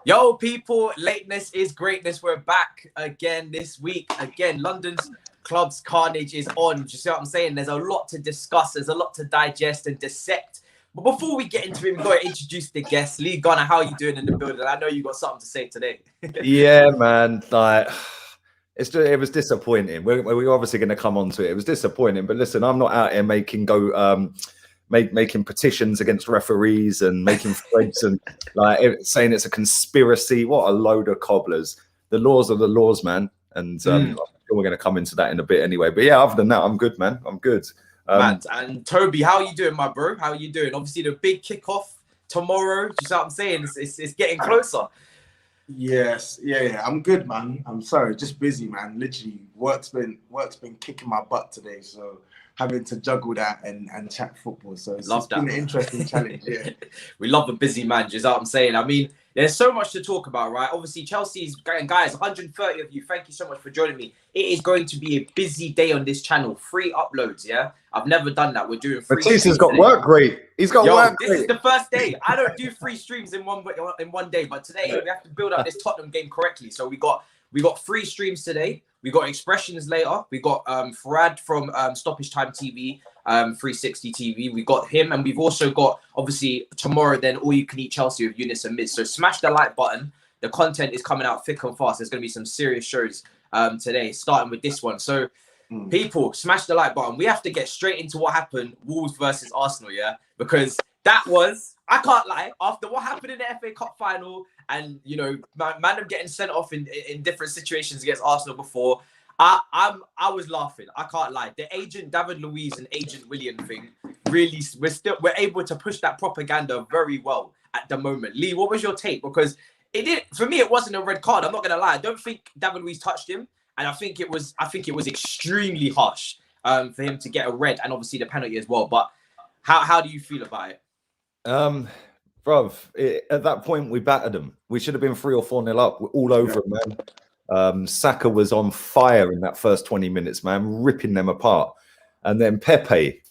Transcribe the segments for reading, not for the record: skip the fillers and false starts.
Yo, people, lateness is greatness. We're back again this week. Again, London's Clubs Carnage is on. Do you see what I'm saying? There's a lot to discuss. There's a lot to digest and dissect. But before we get into it, we've got to introduce the guests. Lee Gunner, how are you doing in the building? I know you got something to say today. Yeah, man. Like, it was disappointing. We're obviously going to come on to it. It was disappointing. But listen, I'm not out here making petitions against referees and making threads and saying it's a conspiracy. What a load of cobblers. The laws are the laws, man. And we're going to come into that in a bit anyway. But yeah, other than that, I'm good, man. I'm good. And Toby, how are you doing, my bro? How are you doing? Obviously, the big kickoff tomorrow. Do you see what I'm saying? It's getting closer. Yes, yeah. I'm good, man. I'm sorry, just busy, man. Literally, work's been kicking my butt today, so having to juggle that and chat football. So it's been an interesting challenge. Yeah, we love a busy man. Do you know what I'm saying? I mean, there's so much to talk about, right? Obviously, Chelsea's guys, 130 of you. Thank you so much for joining me. It is going to be a busy day on this channel. 3 uploads, yeah. I've never done that. We're doing 3. Batista's got work rate. He's got work rate. This is the first day. I don't do 3 streams in one day, but today we have to build up this Tottenham game correctly. So we got 3 streams today. We got expressions later. We got Farad from Stoppage Time TV, 360 TV. We got him, and we've also got obviously tomorrow. Then All You Can Eat Chelsea with Eunice and Miz. So smash the like button. The content is coming out thick and fast. There's going to be some serious shows today, starting with this one. So people, smash the like button. We have to get straight into what happened. Wolves versus Arsenal, yeah, because that was, I can't lie, after what happened in the FA Cup final. And, you know, man, I'm getting sent off in different situations against Arsenal before. I was laughing. I can't lie. The agent David Luiz and agent William thing, really, we're able to push that propaganda very well at the moment. Lee, what was your take? Because for me, it wasn't a red card. I'm not gonna lie. I don't think David Luiz touched him, and I think it was extremely harsh for him to get a red, and obviously the penalty as well. But how do you feel about it? Bruv, at that point, we battered them. We should have been 3 or 4-0 up. We're all over them, man. Saka was on fire in that first 20 minutes, man, ripping them apart. And then Pepe,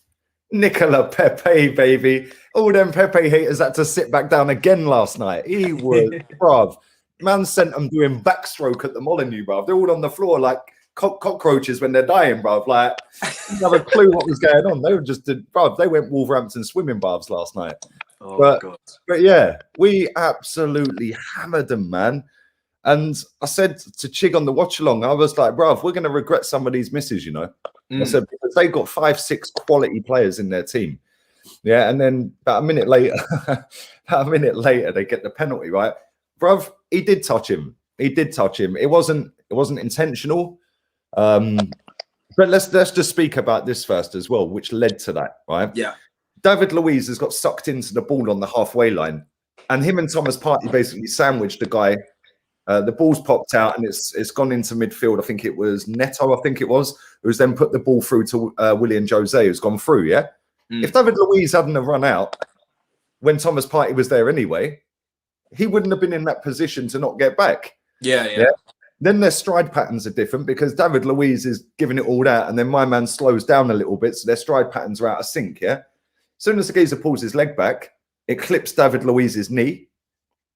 Nicola Pepe, baby. All them Pepe haters had to sit back down again last night. He was, bruv. Man sent them doing backstroke at the Molyneux, bruv. They're all on the floor like cockroaches when they're dying, bruv. Like, didn't have a clue what was going on. They were just, bruv, they went Wolverhampton swimming baths last night. Oh, but yeah, we absolutely hammered them, man. And I said to Chig on the watch along, I was like, bruv, we're going to regret some of these misses, you know. I said, because they got 5-6 quality players in their team. Yeah, and then about a minute later, they get the penalty, right? Bruv, he did touch him. It wasn't intentional. But let's just speak about this first as well, which led to that, right? Yeah. David Luiz has got sucked into the ball on the halfway line, and him and Thomas Partey basically sandwiched the guy. The ball's popped out and it's gone into midfield. I think it was Neto, who's then put the ball through to Willian Jose, who's gone through, yeah? If David Luiz hadn't have run out when Thomas Partey was there anyway, he wouldn't have been in that position to not get back. Yeah. Then their stride patterns are different because David Luiz is giving it all out, and then my man slows down a little bit, so their stride patterns are out of sync, yeah? As soon as the geezer pulls his leg back, it clips David Luiz's knee,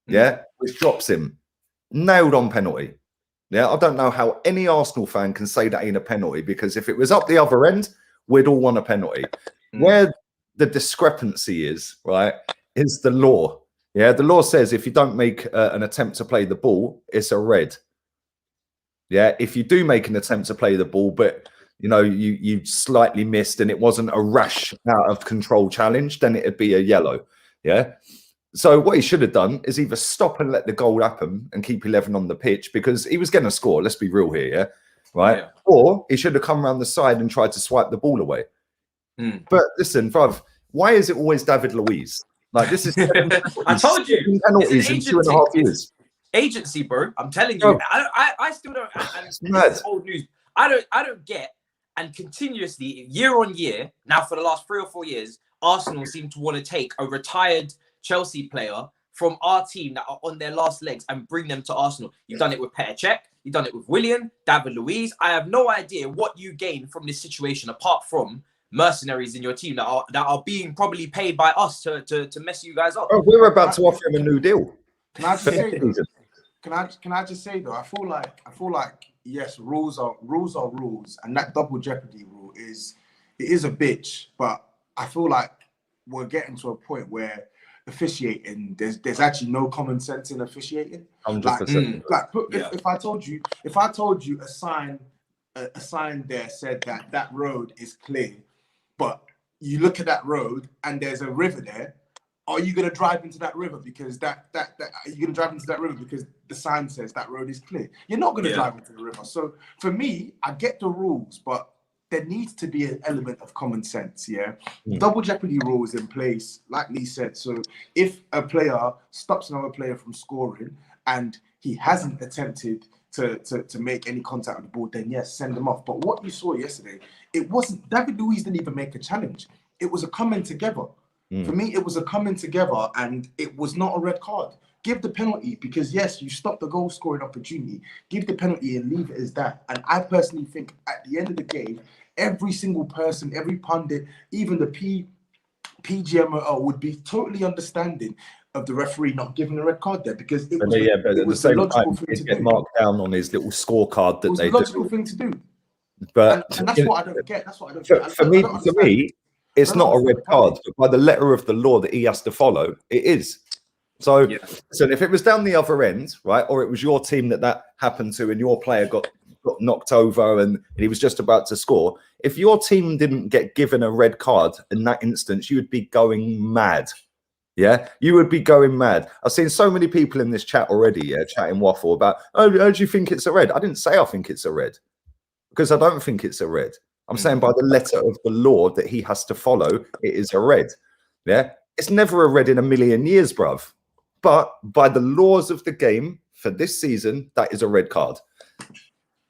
which drops him. Nailed on penalty. Yeah, I don't know how any Arsenal fan can say that ain't a penalty, because if it was up the other end, we'd all want a penalty. Where the discrepancy is, right, is the law. Yeah, the law says if you don't make an attempt to play the ball, it's a red. Yeah, if you do make an attempt to play the ball, but you know, you slightly missed and it wasn't a rash out of control challenge, then it'd be a yellow. Yeah. So what he should have done is either stop and let the goal happen and keep 11 on the pitch, because he was going to score. Let's be real here. Yeah. Right. Yeah. Or he should have come around the side and tried to swipe the ball away. But listen, bruv, why is it always David Luiz? Like, this is I told you, penalties in 2.5 years. Agency, bro. I'm telling you. I still don't. This is old news. I don't get. And continuously, year on year, now for the last 3 or 4 years, Arsenal seem to want to take a retired Chelsea player from our team that are on their last legs and bring them to Arsenal. You've done it with Pepe, you've done it with Willian, David Luiz. I have no idea what you gain from this situation apart from mercenaries in your team that are being probably paid by us to mess you guys up. Oh, we're about to offer him a new deal. Can I just say though? Can I just say though? I feel like yes, rules are rules, and that double jeopardy rule is a bitch. But I feel like we're getting to a point where officiating, there's actually no common sense in officiating. 100%. If I told you a sign there said that road is clear, but you look at that road and there's a river there, are you going to drive into that river because are you going to drive into that river because the sign says that road is clear? You're not going to drive into the river. So for me, I get the rules, but there needs to be an element of common sense, Double jeopardy rule is in place, like Lee said. So if a player stops another player from scoring and he hasn't attempted to make any contact with the ball, then yes, send him off. But what you saw yesterday, it wasn't, David Luiz didn't even make a challenge. It was a coming together. For me, it was a coming together, and it was not a red card. Give the penalty, because yes, you stopped the goal scoring opportunity. Give the penalty and leave it as that. And I personally think at the end of the game, every single person, every pundit, even the PGMO would be totally understanding of the referee not giving a red card there, because it was, but at the same time, he'd get marked down on his little scorecard that they do. It was the logical thing to do. But and that's what I don't get. That's what I don't get. For me, it's not a red card, but by the letter of the law that he has to follow, it is. So if it was down the other end, right, or it was your team that happened to, and your player got knocked over and he was just about to score, if your team didn't get given a red card in that instance, you would be going mad. Yeah, you would be going mad. I've seen so many people in this chat already, chatting waffle about, oh, do you think it's a red? I didn't say I think it's a red, because I don't think it's a red. I'm saying by the letter of the law that he has to follow, it is a red. Yeah, it's never a red in a million years, bruv. But by the laws of the game for this season, that is a red card.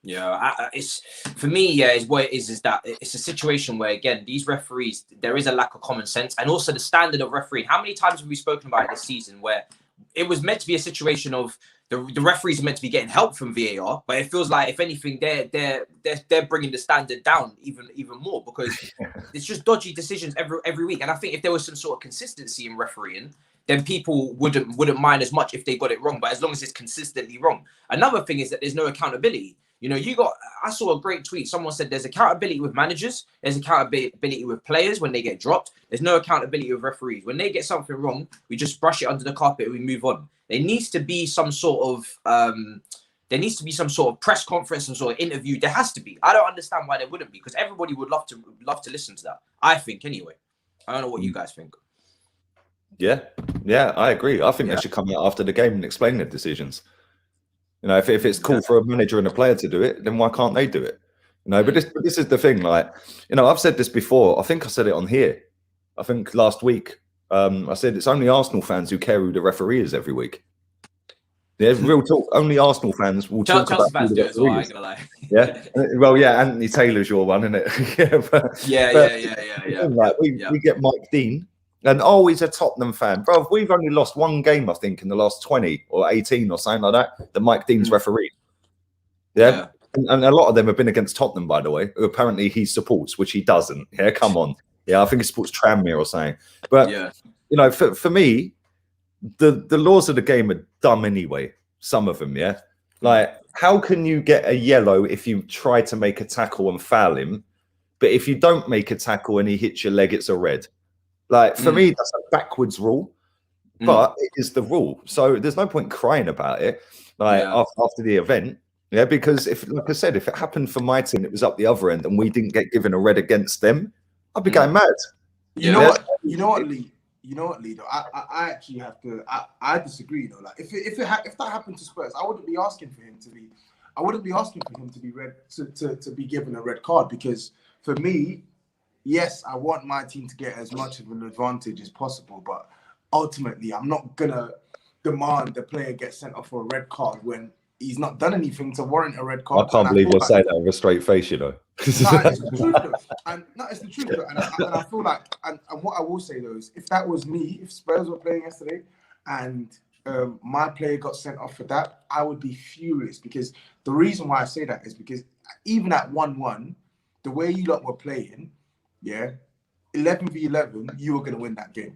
Yeah, it's for me. Is what it is that it's a situation where, again, these referees, there is a lack of common sense, and also the standard of refereing. How many times have we spoken about it this season where it was meant to be a situation of the referees are meant to be getting help from VAR, but it feels like, if anything, they're bringing the standard down even more, because it's just dodgy decisions every week. And I think if there was some sort of consistency in refereeing, then people wouldn't mind as much if they got it wrong. But as long as it's consistently wrong. Another thing is that there's no accountability. I saw a great tweet. Someone said there's accountability with managers, there's accountability with players when they get dropped. There's no accountability with referees. When they get something wrong, we just brush it under the carpet and we move on. There needs to be some sort of press conference, some sort of interview. There has to be. I don't understand why there wouldn't be, because everybody would love to listen to that. I think, anyway. I don't know what you guys think. Yeah, I agree. I think they should come out after the game and explain their decisions. If it's cool for a manager and a player to do it, then why can't they do it? But this is the thing. Like, I've said this before. I think I said it on here. I think last week. I said it's only Arsenal fans who care who the referee is every week. Yeah, real talk. Only Arsenal fans will talk about who the referee is. Yeah. Well, yeah. Anthony Taylor's your one, isn't it? yeah. We get Mike Dean. And he's a Tottenham fan. Bro, we've only lost one game, I think, in the last 20 or 18 or something like that Mike Dean's referee. Yeah? And a lot of them have been against Tottenham, by the way, who apparently he supports, which he doesn't. Yeah, come on. Yeah, I think he supports Tranmere or something. But, for me, the laws of the game are dumb anyway. Some of them, yeah? Like, how can you get a yellow if you try to make a tackle and foul him? But if you don't make a tackle and he hits your leg, it's a red. Like, for me, that's a backwards rule, but it is the rule. So there's no point crying about it, after the event. Yeah, because like I said, if it happened for my team, it was up the other end and we didn't get given a red against them, I'd be going mad. You know what, Lee? Though? I actually have to. I disagree though. Like, if that happened to Spurs, I wouldn't be asking for him to be. I wouldn't be asking for him to be to be given a red card, because for me, yes, I want my team to get as much of an advantage as possible, but ultimately, I'm not gonna demand the player get sent off for a red card when he's not done anything to warrant a red card. I can't believe you're saying that with a straight face, No, it's the truth though. It's the truth though. And I feel like, and what I will say though is, if that was me, if Spurs were playing yesterday and my player got sent off for that, I would be furious, because the reason why I say that is because even at 1-1, the way you lot were playing, 11v11, you were going to win that game.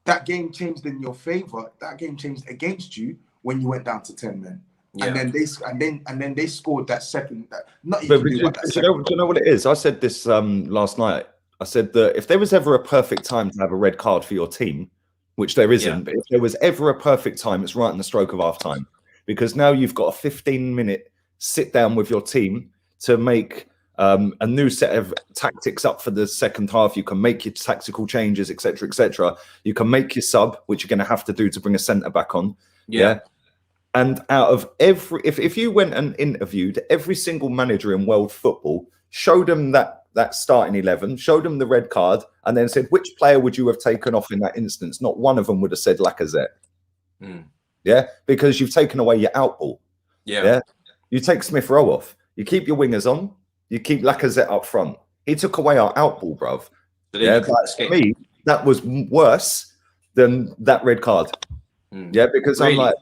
that game changed in your favor. That game changed against you when you went down to 10 men. Yeah. And then they scored that second. Not even do you know what it is? I said this last night. I said that if there was ever a perfect time to have a red card for your team, which there isn't, but if there was ever a perfect time, it's right in the stroke of half time, because now you've got a 15-minute sit down with your team to make a new set of tactics up for the second half. You can make your tactical changes, etc., etc. You can make your sub, which you're going to have to do to bring a centre back on. Yeah. And out of if you went and interviewed every single manager in world football, showed them that starting 11, showed them the red card, and then said, which player would you have taken off in that instance? Not one of them would have said Lacazette. Yeah, because you've taken away your outball. Yeah. You take Smith Rowe off. You keep your wingers on. You keep Lacazette up front. He took away our outball, bruv. For me, that was worse than that red card. Yeah, because really? I'm like,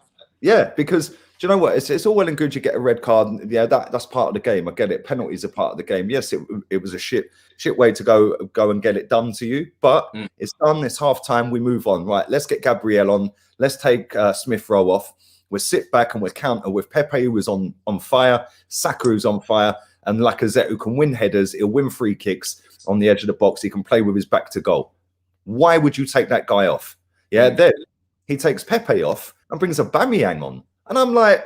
because do you know what? It's all well and good you get a red card. Yeah, that's part of the game. I get it. Penalties are part of the game. Yes, it was a shit way to go and get it done to you. But it's done. It's half time. We move on. Right, let's get Gabriel on. Let's take Smith Rowe off. We'll sit back and we'll counter with Pepe, who was on fire, Saka, who's on fire, and Lacazette, who can win headers. He'll win free kicks on the edge of the box. He can play with his back to goal. Why would you take that guy off? Yeah, then he takes Pepe off and brings Aubameyang on. And I'm like,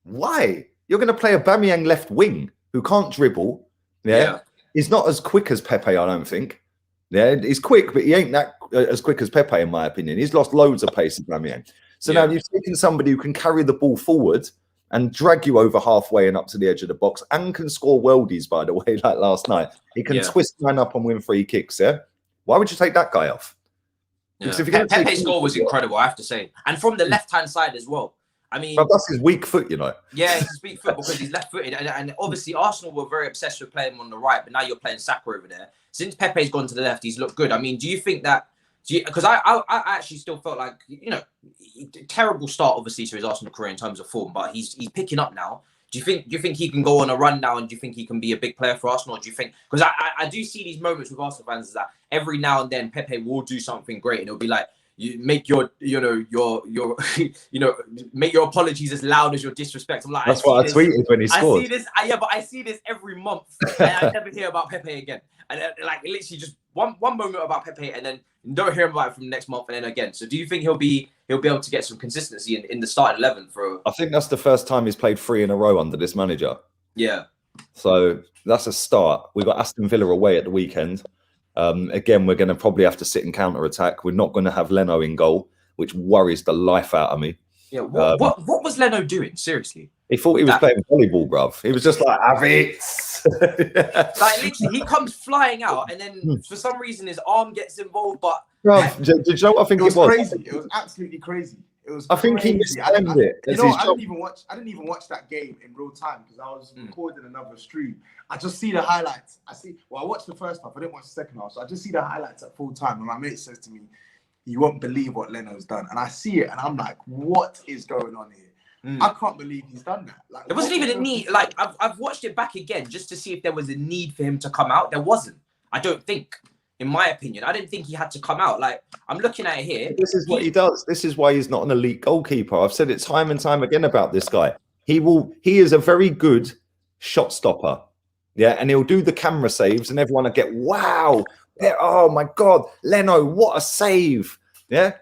why? You're going to play Aubameyang left wing, who can't dribble. Yeah. He's not as quick as Pepe, I don't think. Yeah, he's quick, but he ain't that as quick as Pepe, in my opinion. He's lost loads of pace, Aubameyang. So now you've taken somebody who can carry the ball forward and drag you over halfway and up to the edge of the box, and can score worldies, by the way, like last night. He can twist man up and win free kicks, Why would you take that guy off? Because if Pepe's goal was incredible, I have to say. And from the left-hand side as well. I mean, but that's his weak foot, you know. Yeah, it's his weak foot because he's left-footed. And obviously, Arsenal were very obsessed with playing him on the right, but now you're playing Saka over there. Since Pepe's gone to the left, he's looked good. I mean, do you think that... Because I actually still felt like, terrible start, obviously, to his Arsenal career in terms of form, but he's picking up now. Do you think he can go on a run now, and do you think he can be a big player for Arsenal? Or do you think, because I do see these moments with Arsenal fans, is that every now and then Pepe will do something great, and it'll be like, you make your make your apologies as loud as your disrespect. I'm like, that's what I tweeted when he scored. I see this, but I see this every month, and I never hear about Pepe again. And like literally just one moment about Pepe, and then don't hear about it from the next month, and then again. So do you think he'll be able to get some consistency in the starting 11 for? I think that's the first time he's played 3 in a row under this manager. Yeah. So that's a start. We've got Aston Villa away at the weekend. Again, we're going to probably have to sit and counter attack. We're not going to have Leno in goal, which worries the life out of me. Yeah. What was Leno doing? Seriously. He thought he was playing volleyball, bruv. He was just like, have it. Like literally, he comes flying out, and then for some reason his arm gets involved. But bruv, did you know what I think it was? Crazy. It was absolutely crazy. It was. I think he mistimed it. I didn't even watch that game in real time because I was recording another stream. I just see the highlights. I watched the first half. I didn't watch the second half, so I just see the highlights at full time. And my mate says to me, "You won't believe what Leno's done." And I see it, and I'm like, "What is going on here?" I can't believe he's done that. Like, there wasn't even a need. Like I've watched it back again just to see if there was a need for him to come out. There wasn't. I don't think. In my opinion, I didn't think he had to come out. Like, I'm looking at it here. This is what he does. This is why he's not an elite goalkeeper. I've said it time and time again about this guy. He is a very good shot stopper. Yeah, and he'll do the camera saves and everyone will get, wow. Oh my God, Leno, what a save. Yeah.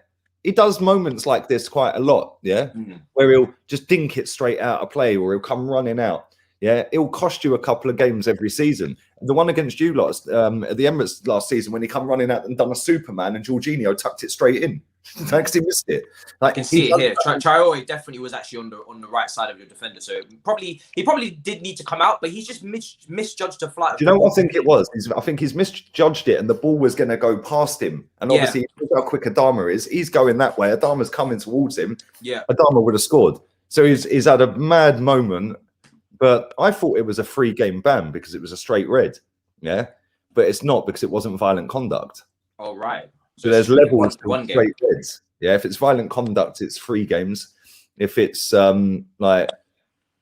He does moments like this quite a lot. Yeah. Where he'll just dink it straight out of play, or he'll come running out. Yeah, it'll cost you a couple of games every season. The one against you at the Emirates last season, when he come running out and done a Superman, and Jorginho tucked it straight in. Thanks, he missed it. Like, I can see it here. Traore definitely was actually on the right side of your defender, so he probably did need to come out, but he's just misjudged the flight. Do you know what I think it was? I think he's misjudged it, and the ball was going to go past him. And obviously, how quick Adama is. He's going that way. Adama's coming towards him. Yeah, Adama would have scored. So he's had a mad moment. But I thought it was a 3-game ban because it was a straight red. Yeah. But it's not, because it wasn't violent conduct. Oh, right. So there's levels to straight reds. Yeah. If it's violent conduct, it's 3 games. If it's what's the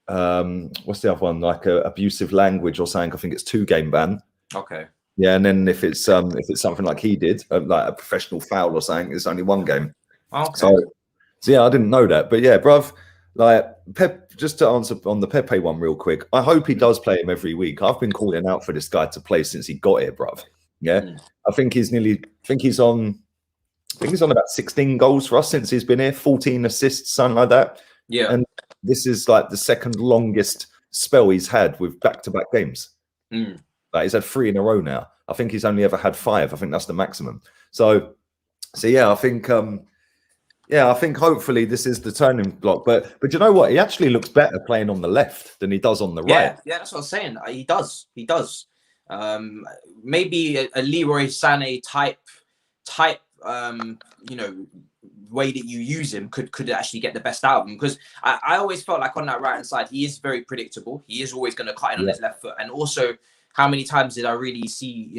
other one? Like abusive language or something, I think it's 2-game ban. Okay. Yeah, and then if it's something like he did, like a professional foul or something, it's only 1 game. Okay. So yeah, I didn't know that, but yeah, bruv. Like Pep, just to answer on the Pepe one real quick, I hope he does play him every week. I've been calling out for this guy to play since he got here, bruv. Yeah, I think he's on about 16 goals for us since he's been here, 14 assists, something like that. Yeah, and this is like the second longest spell he's had with back-to-back games. Like he's had 3 in a row now. I think he's only ever had 5. I think that's the maximum. So yeah, I think. I think hopefully this is the turning block. But you know what? He actually looks better playing on the left than he does on the right. Yeah, that's what I'm saying. He does. Maybe a Leroy Sané type, way that you use him could actually get the best out of him. Because I always felt like on that right hand side, he is very predictable. He is always going to cut in on his left foot. And also, how many times did I really see,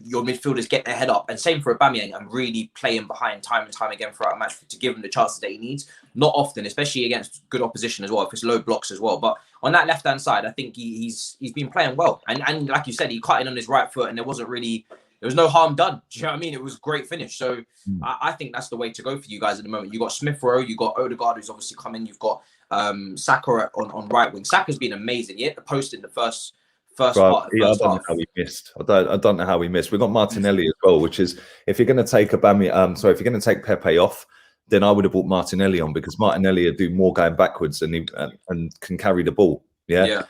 your midfielders get their head up? And same for Aubameyang, and really playing behind time and time again throughout a match to give him the chances that he needs. Not often, especially against good opposition as well, if it's low blocks as well. But on that left-hand side, I think he's been playing well. And like you said, he cut in on his right foot and there was no harm done. Do you know what I mean? It was a great finish. So I think that's the way to go for you guys at the moment. You got Smith Rowe, you got Odegaard, who's obviously come in. You've got Saka on right wing. Saka's been amazing. He hit the post in the first part. I don't know how we missed. I don't know how we missed. We've got Martinelli as well, which is if you're going to take if you're going to take Pepe off, then I would have brought Martinelli on because Martinelli will do more going backwards and can carry the ball. Yeah.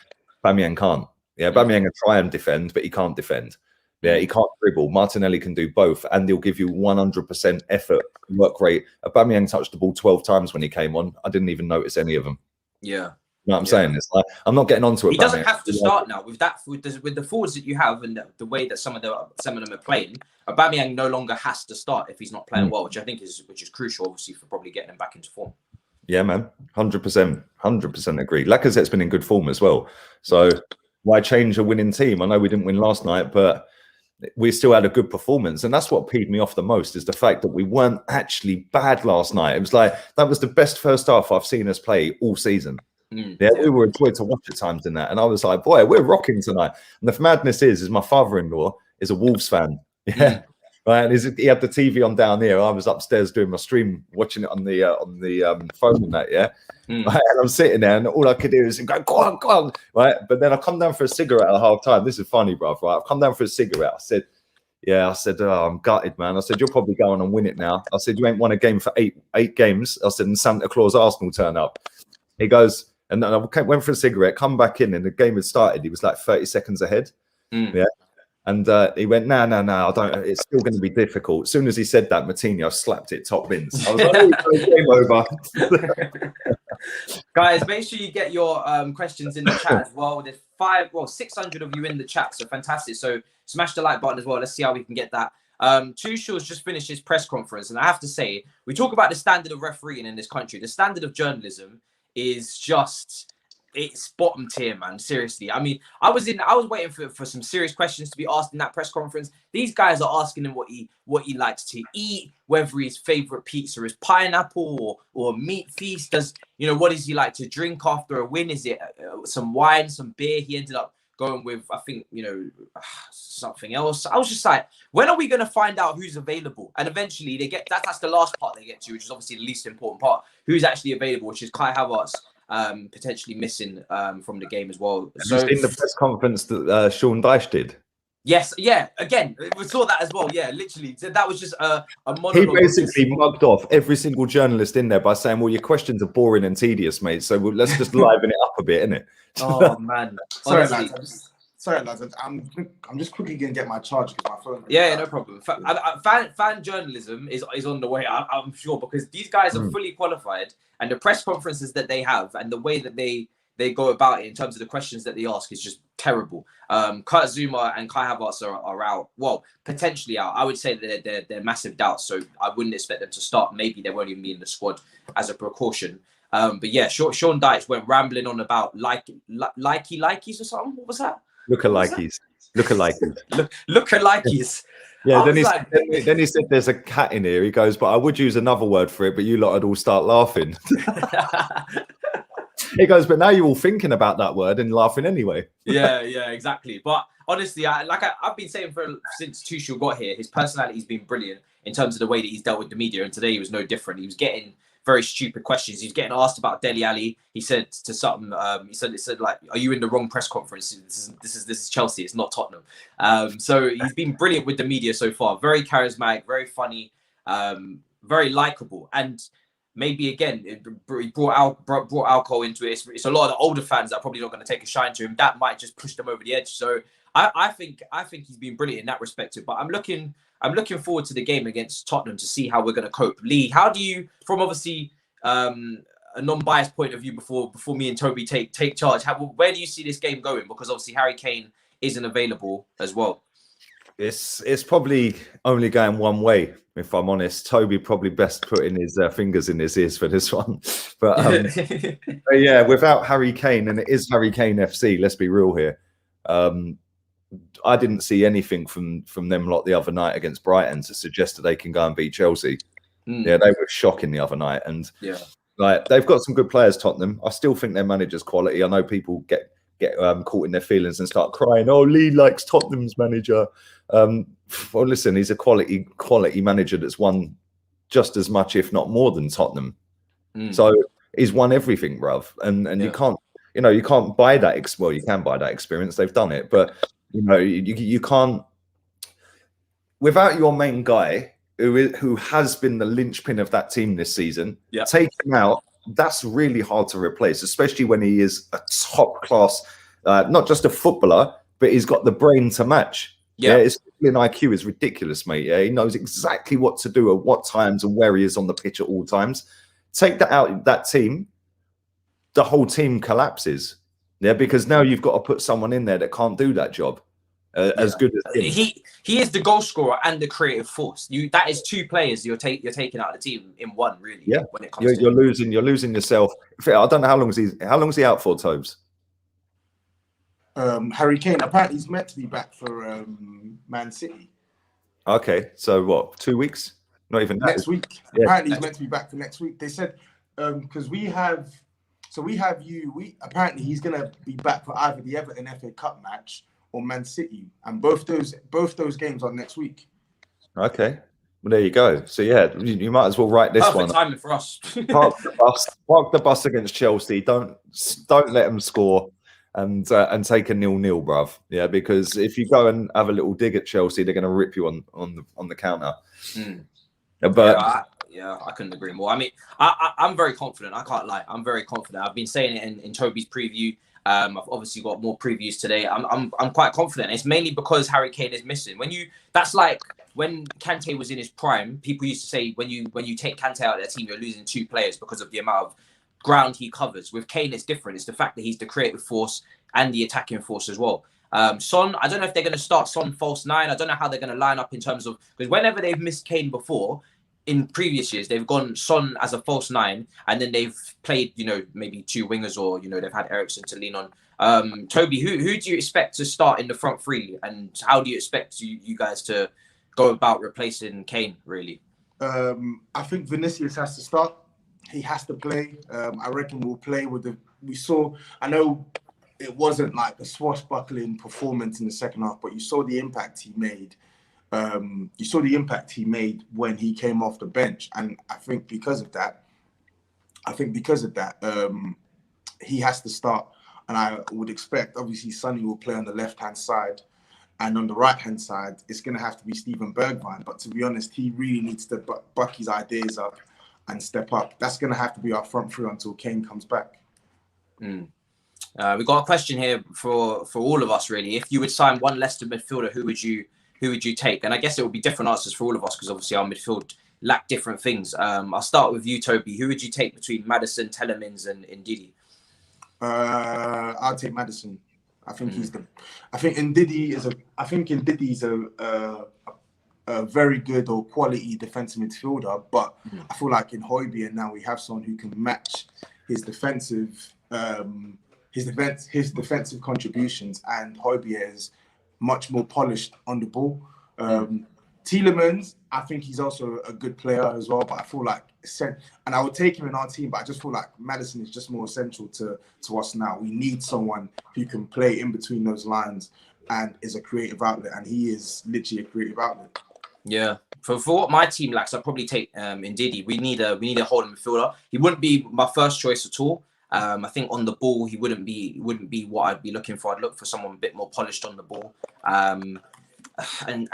Aubameyang can't. Yeah, Aubameyang can try and defend, but he can't defend. Yeah, he can't dribble. Martinelli can do both, and he'll give you 100% effort work rate. Aubameyang touched the ball 12 times when he came on. I didn't even notice any of them. Yeah. You know what I'm saying? It's like I'm not getting onto it. He doesn't have to start now with the forwards that you have and the way that some of them are playing. Aubameyang no longer has to start if he's not playing well, which I think is crucial, obviously, for probably getting him back into form. Yeah, man, 100% agree. Lacazette's been in good form as well. So why change a winning team? I know we didn't win last night, but we still had a good performance, and that's what peed me off the most is the fact that we weren't actually bad last night. It was like that was the best first half I've seen us play all season. Yeah, we were a joy to watch at times in that. And I was like, boy, we're rocking tonight. And the madness is my father-in-law is a Wolves fan. Yeah. Right. And he had the TV on down here. I was upstairs doing my stream, watching it on the phone and that, yeah. Right? And I'm sitting there and all I could do is go on. Right. But then I come down for a cigarette at half time. This is funny, bruv, right? I've come down for a cigarette. I said, oh, I'm gutted, man. I said, you'll probably go on and win it now. I said, you ain't won a game for eight games. I said, and Santa Claus Arsenal turn up. He goes, and then I went for a cigarette, come back in, and the game had started. He was like 30 seconds ahead. Yeah. And he went, no, I don't. It's still going to be difficult. As soon as he said that, Matinho slapped it top bins. I was like, game over. Guys, make sure you get your questions in the chat as well. There's 600 of you in the chat, so fantastic. So smash the like button as well. Let's see how we can get that. Tuchel's just finished his press conference, and I have to say, we talk about the standard of refereeing in this country. The standard of journalism is just, it's bottom tier, man. Seriously. I mean, I was waiting for some serious questions to be asked in that press conference. These guys are asking him what he likes to eat, whether his favorite pizza is pineapple or meat feast. What does he like to drink after a win? Is it some wine, some beer? He ended up going with, I think, something else. I was just like, when are we going to find out who's available? And eventually they get that's the last part they get to, which is obviously the least important part. Who's actually available, which is Kai Havertz potentially missing from the game as well. Have you seen the press conference that Sean Dyche did? Yes, yeah. Again, we saw that as well. Yeah, literally. That was just a monologue. He basically mugged off every single journalist in there by saying, well, your questions are boring and tedious, mate. So let's just liven it up a bit, innit? Oh, man. Sorry, lads. I'm just quickly going to get my charge because my phone... Yeah, no problem. Fan journalism is on the way, I'm sure, because these guys are fully qualified, and the press conferences that they have and the way that they go about it in terms of the questions that they ask is just terrible. Kurt Zuma and Kai Havertz are out. Well, potentially out. I would say that they're massive doubts, so I wouldn't expect them to start. Maybe they won't even be in the squad as a precaution. But yeah, Sean Dyche went rambling on about likey-likeys or something. What was that? Lookalikes. Lookalikes. Yeah, then he said there's a cat in here. He goes, but I would use another word for it, but you lot would all start laughing. He goes, but now you're all thinking about that word and laughing anyway. Yeah, exactly. But honestly, I've been saying since Tuchel got here, his personality's been brilliant in terms of the way that he's dealt with the media. And today he was no different. He was getting very stupid questions. He was getting asked about Dele Alli. He said to something. He said like, "Are you in the wrong press conference? This is Chelsea. It's not Tottenham." So he's been brilliant with the media so far. Very charismatic, very funny, very likable, and maybe again, he brought alcohol into it. It's a lot of the older fans that are probably not going to take a shine to him. That might just push them over the edge. So I think he's been brilliant in that respect. But I'm looking forward to the game against Tottenham to see how we're going to cope. Lee, how do you, from obviously a non-biased point of view, before me and Toby take charge, where do you see this game going? Because obviously Harry Kane isn't available as well. It's probably only going one way, if I'm honest. Toby probably best putting his fingers in his ears for this one. But yeah, without Harry Kane, and it is Harry Kane FC, let's be real here. I didn't see anything from them lot the other night against Brighton to suggest that they can go and beat Chelsea. Yeah, they were shocking the other night. And like, they've got some good players, Tottenham. I still think their manager's quality. I know people get caught in their feelings and start crying, "Oh, Lee likes Tottenham's manager." Well, listen, he's a quality manager that's won just as much, if not more, than Tottenham. So he's won everything, bruv. And you can't buy that. Well, you can buy that experience. They've done it, but you can't without your main guy who has been the linchpin of that team this season. Take him out. That's really hard to replace, especially when he is a top class, not just a footballer, but he's got the brain to match. His IQ is ridiculous, mate. He knows exactly what to do at what times and where he is on the pitch at all times. Take that out, that team, the whole team collapses. Because now you've got to put someone in there that can't do that job as good as him. He is the goal scorer and the creative force. That is two players you're taking out of the team in one, really. Yeah, when it comes you're losing yourself. I don't know how long is he out for, Tobes? Harry Kane, apparently he's meant to be back for Man City. Okay, so what, 2 weeks? Not even that. Next week. Yeah. Apparently he's meant to be back for next week. They said because apparently he's gonna be back for either the Everton FA Cup match or Man City, and both those games are next week. Okay, well there you go. So yeah, you might as well write this one. Timing for us. Park the bus against Chelsea. Don't let them score, and take a 0-0, bruv. Yeah, because if you go and have a little dig at Chelsea, they're going to rip you on the counter. But I couldn't agree more. I mean, I'm very confident. I can't lie. I'm very confident. I've been saying it in Toby's preview. I've obviously got more previews today. I'm quite confident. It's mainly because Harry Kane is missing. That's like when Kante was in his prime. People used to say when you take Kante out of their team, you're losing two players because of the amount of ground he covers. With Kane, it's different. It's the fact that he's the creative force and the attacking force as well. Son, I don't know if they're going to start Son false nine. I don't know how they're going to line up in terms of, because whenever they've missed Kane before, in previous years, they've gone Son as a false nine, and then they've played, maybe two wingers, or, they've had Eriksen to lean on. Toby, who do you expect to start in the front three, and how do you expect you guys to go about replacing Kane, really? I think Vinicius has to start. He has to play. I reckon we'll play with I know it wasn't like a swashbuckling performance in the second half, but you saw the impact he made. When he came off the bench, and I think because of that, he has to start. And I would expect, obviously, Sonny will play on the left-hand side, and on the right-hand side, it's going to have to be Steven Bergwijn. But to be honest, he really needs to buck his ideas up and step up. That's going to have to be our front three until Kane comes back. We've got a question here for all of us, really. If you would sign one Leicester midfielder, who would you take? And I guess it would be different answers for all of us, because obviously our midfield lack different things. I'll start with you, Toby. Who would you take between Maddison, Telemans, and Ndidi? I'll take Maddison. I think Ndidi is a very good or quality defensive midfielder, but I feel like in Højbjerg now we have someone who can match his defensive contributions, and Højbjerg is much more polished on the ball. Tielemans, I think he's also a good player as well, but I feel like, and I would take him in our team, but I just feel like Maddison is just more essential to us now. We need someone who can play in between those lines and is a creative outlet, and he is literally a creative outlet. Yeah. For what my team lacks, I'd probably take Ndidi. We need a holding midfielder. He wouldn't be my first choice at all. I think on the ball, he wouldn't be what I'd be looking for. I'd look for someone a bit more polished on the ball. And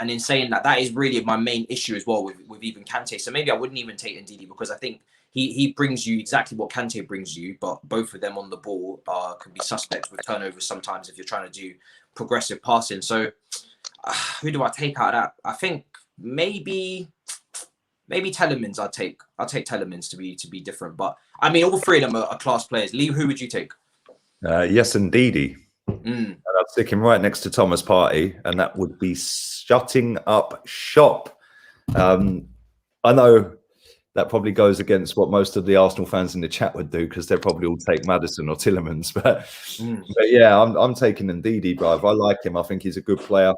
in saying that, that is really my main issue as well with even Kante. So maybe I wouldn't even take Ndidi, because I think he brings you exactly what Kante brings you, but both of them on the ball can be suspect with turnovers sometimes if you're trying to do progressive passing. So who do I take out of that? I think maybe Tielemans. I'll take Tielemans to be different. But I mean, all three of them are class players. Lee, who would you take? Yes, Ndidi. And I'd stick him right next to Thomas Partey, and that would be shutting up shop. I know that probably goes against what most of the Arsenal fans in the chat would do, because they'll probably all take Maddison or Tielemans. But yeah, I'm taking Ndidi, bruv. I like him. I think he's a good player.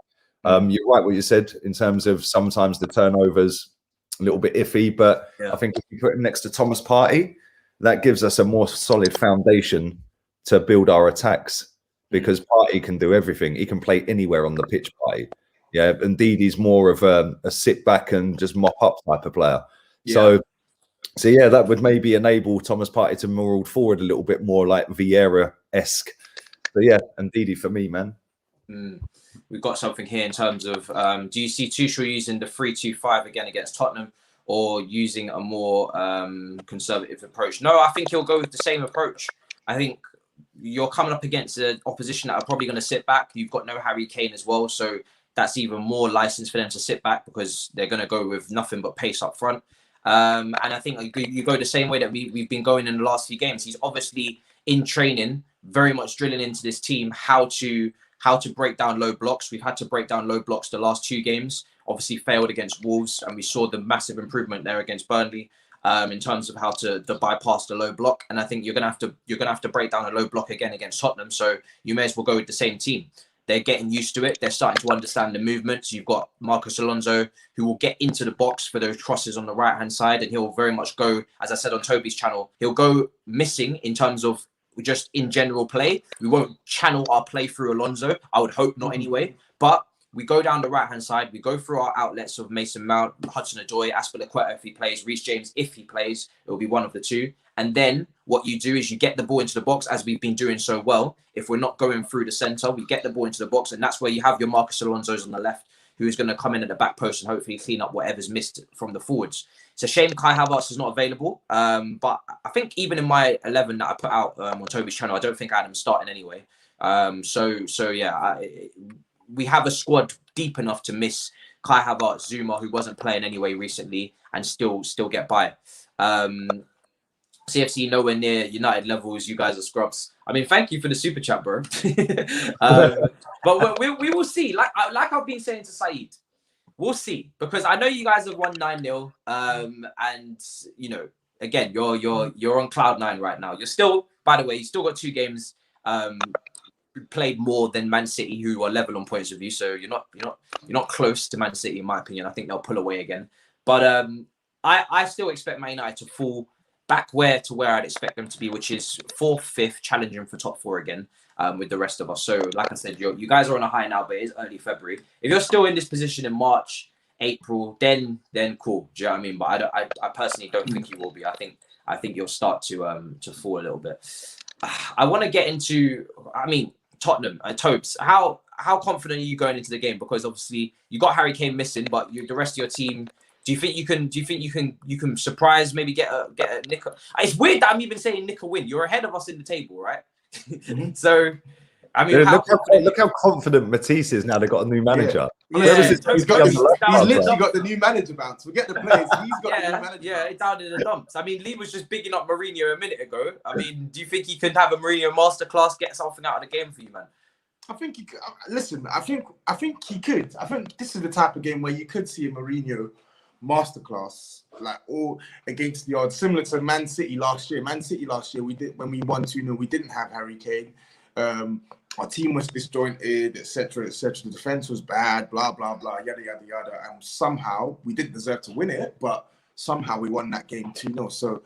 You're right what you said in terms of sometimes the turnovers a little bit iffy, but I think if you put him next to Thomas Partey, that gives us a more solid foundation to build our attacks, because Partey can do everything. He can play anywhere on the pitch, Partey. Yeah, and Ndidi's more of a sit back and just mop up type of player. Yeah. So yeah, that would maybe enable Thomas Partey to move forward a little bit more like Vieira-esque. But yeah, Ndidi for me, man. We've got something here in terms of, do you see Tuchel using the 3-2-5 again against Tottenham, or using a more conservative approach? No, I think he'll go with the same approach. I think you're coming up against an opposition that are probably going to sit back. You've got no Harry Kane as well, so that's even more license for them to sit back, because they're going to go with nothing but pace up front. And I think you go the same way that we've been going in the last few games. He's obviously in training, very much drilling into this team how to break down low blocks. We've had to break down low blocks the last 2 games. Obviously failed against Wolves, and we saw the massive improvement there against Burnley in terms of how to bypass the low block. And I think you're gonna have to break down a low block again against Tottenham. So you may as well go with the same team. They're getting used to it. They're starting to understand the movements. You've got Marcos Alonso, who will get into the box for those crosses on the right-hand side, and he'll very much go, as I said on Toby's channel, he'll go missing in terms of just in general play. We won't channel our play through Alonso. I would hope not anyway. But we go down the right-hand side. We go through our outlets of Mason Mount, Hudson-Odoi, Azpilicueta if he plays, Reece James if he plays. It will be one of the two. And then what you do is you get the ball into the box, as we've been doing so well. If we're not going through the centre, we get the ball into the box, and that's where you have your Marcos Alonso's on the left, who is going to come in at the back post and hopefully clean up whatever's missed from the forwards. It's a shame Kai Havertz is not available, but I think even in my 11 that I put out on Toby's channel, I don't think I had him starting anyway. So yeah, we have a squad deep enough to miss Kai Havertz, Zuma, who wasn't playing anyway recently, and still get by. CFC nowhere near United levels. You guys are scrubs. I mean, thank you for the super chat, bro. But we will see. Like I've been saying to Saeed, we'll see, because I know you guys have won 9-0. And you know, again, you're on cloud 9 right now. You're still, by the way, you still got 2 games played more than Man City, who are level on points with you. So you're not close to Man City, in my opinion. I think they'll pull away again. But I still expect Man United to fall back where I'd expect them to be, which is 4th, 5th, challenging for top 4 again with the rest of us. So like I said, you guys are on a high now, but it is early February. If you're still in this position in March, April, then cool. Do you know what I mean? But I personally don't think you will be. I think you'll start to fall a little bit. I want to get into, I mean, Tottenham and Tobes. How confident are you going into the game? Because obviously you got Harry Kane missing, but the rest of your team. Do you think you can surprise, maybe get a nick? It's weird that I'm even saying nick a win. You're ahead of us in the table, right? So, I mean, look how confident Matisse is now. They've got a new manager. He's literally got the new manager bounce. Forget the players. He's got the new manager. Yeah, it's down in the dumps. I mean, Lee was just bigging up Mourinho a minute ago. I mean, do you think he could have a Mourinho masterclass, get something out of the game for you, man? I think he could. Listen, I think he could. I think this is the type of game where you could see a Mourinho masterclass, like all against the odds, similar to Man City last year. Man City last year, we did when we won 2-0. We didn't have Harry Kane. Our team was disjointed, etc., etc. The defense was bad, blah, blah, blah, yada, yada, yada. And somehow we didn't deserve to win it, but somehow we won that game 2-0. So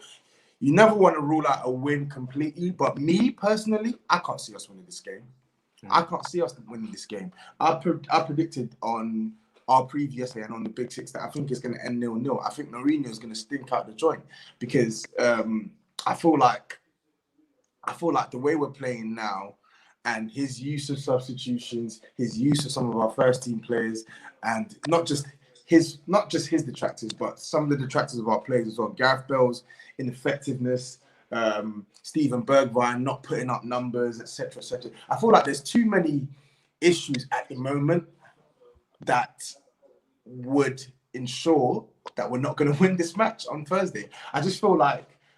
you never want to rule out a win completely. But me personally, I can't see us winning this game. I can't see us winning this game. I predicted on our previous day and on the Big Six that I think it's going to end 0-0. I think Mourinho is going to stink out the joint because I feel like the way we're playing now and his use of substitutions, his use of some of our first team players, and not just his detractors, but some of the detractors of our players as well. Gareth Bale's ineffectiveness, Steven Bergwijn not putting up numbers, etc., etc. I feel like there's too many issues at the moment that would ensure that we're not going to win this match on Thursday. I'd feel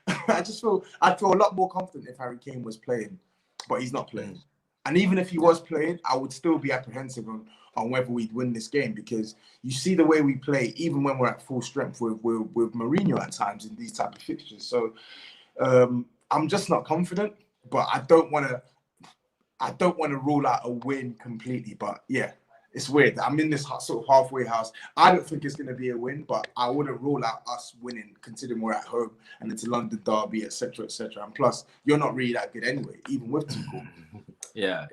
a lot more confident if Harry Kane was playing, but he's not playing. And even if he was playing, I would still be apprehensive on whether we'd win this game, because you see the way we play, even when we're at full strength with Mourinho at times in these type of fixtures. So I'm just not confident, but I don't want to rule out a win completely. But yeah, it's weird. I'm in this sort of halfway house. I don't think it's going to be a win, but I wouldn't rule out us winning, considering we're at home and it's a London derby, etc., etc. And plus, you're not really that good anyway, even with Tuchel. Yeah.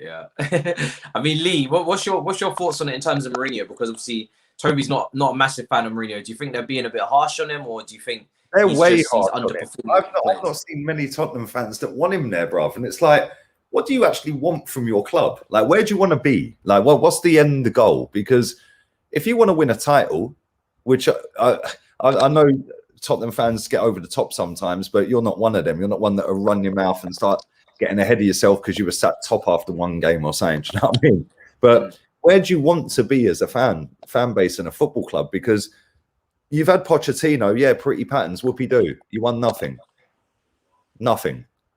I mean, Lee, what's your thoughts on it in terms of Mourinho? Because obviously, Toby's not a massive fan of Mourinho. Do you think they're being a bit harsh on him, or do you think they're way harsh on him? I've not seen many Tottenham fans that want him there, bruv. And it's like, what do you actually want from your club? Like, where do you want to be? Like, what's the end goal? Because if you want to win a title, which I know Tottenham fans get over the top sometimes, but you're not one of them. You're not one that will run your mouth and start getting ahead of yourself because you were sat top after one game or something. Do you know what I mean? But where do you want to be as a fan base in a football club? Because you've had Pochettino, yeah, pretty patterns, whoopee-doo. You won nothing.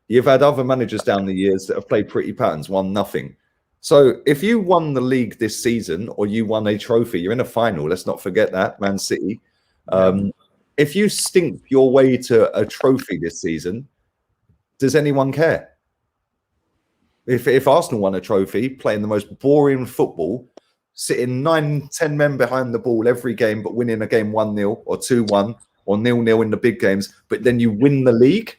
You've had other managers down the years that have played pretty patterns, won nothing. So if you won the league this season or you won a trophy, you're in a final. Let's not forget that, Man City. If you stink your way to a trophy this season, does anyone care? If Arsenal won a trophy, playing the most boring football, sitting 9-10 men behind the ball every game, but winning a game 1-0 or 2-1 or 0-0 in the big games, but then you win the league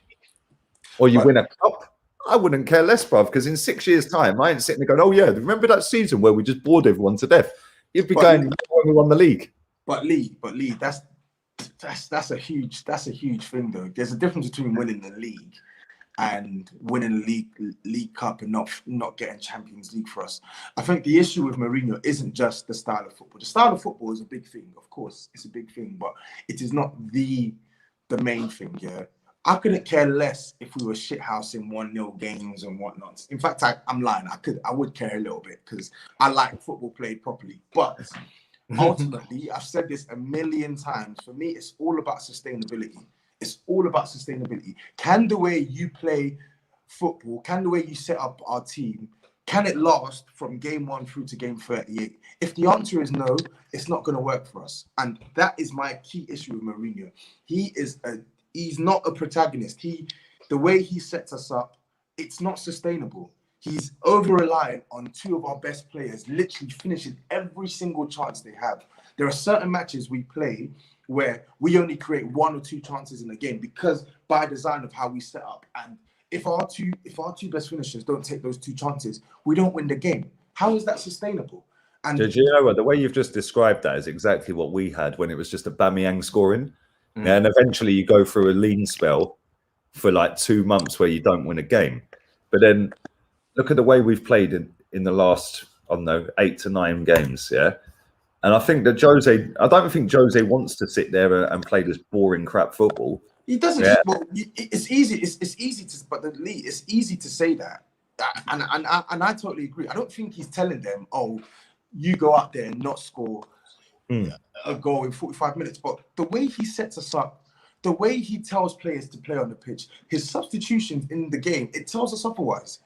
or you win a cup, I wouldn't care less, bruv, because in 6 years' time, I ain't sitting there going, oh, yeah, remember that season where we just bored everyone to death? You'd be going, when we won the league. But Lee, that's a huge thing, though. There's a difference between winning the league and winning the league cup and not getting Champions League for us. I think the issue with Mourinho isn't just the style of football. The style of football is a big thing, of course. It's a big thing, but it is not the main thing, yeah? I couldn't care less if we were shithousing 1-0 games and whatnot. In fact, I'm lying. I would care a little bit because I like football played properly. But ultimately, I've said this a million times. For me, it's all about sustainability. It's all about sustainability. Can the way you play football, can the way you set up our team, can it last from game 1 through to game 38? If the answer is no, it's not going to work for us. And that is my key issue with Mourinho. He's not a protagonist. The way he sets us up, it's not sustainable. He's over-reliant on 2 of our best players, literally finishing every single chance they have. There are certain matches we play where we only create 1 or 2 chances in a game because by design of how we set up. And if our two best finishers don't take those 2 chances, we don't win the game. How is that sustainable? And did you know what? The way you've just described that is exactly what we had when it was just a Aubameyang scoring. And eventually you go through a lean spell for like 2 months where you don't win a game. But then look at the way we've played in the last, 8 to 9 games, yeah? And I think that I don't think Jose wants to sit there and play this boring crap football. He doesn't. Yeah. Well, it's easy. It's easy to, but it's easy to say that, and I totally agree. I don't think he's telling them, "Oh, you go out there and not score a goal in 45 minutes." But the way he sets us up, the way he tells players to play on the pitch, his substitutions in the game, it tells us otherwise.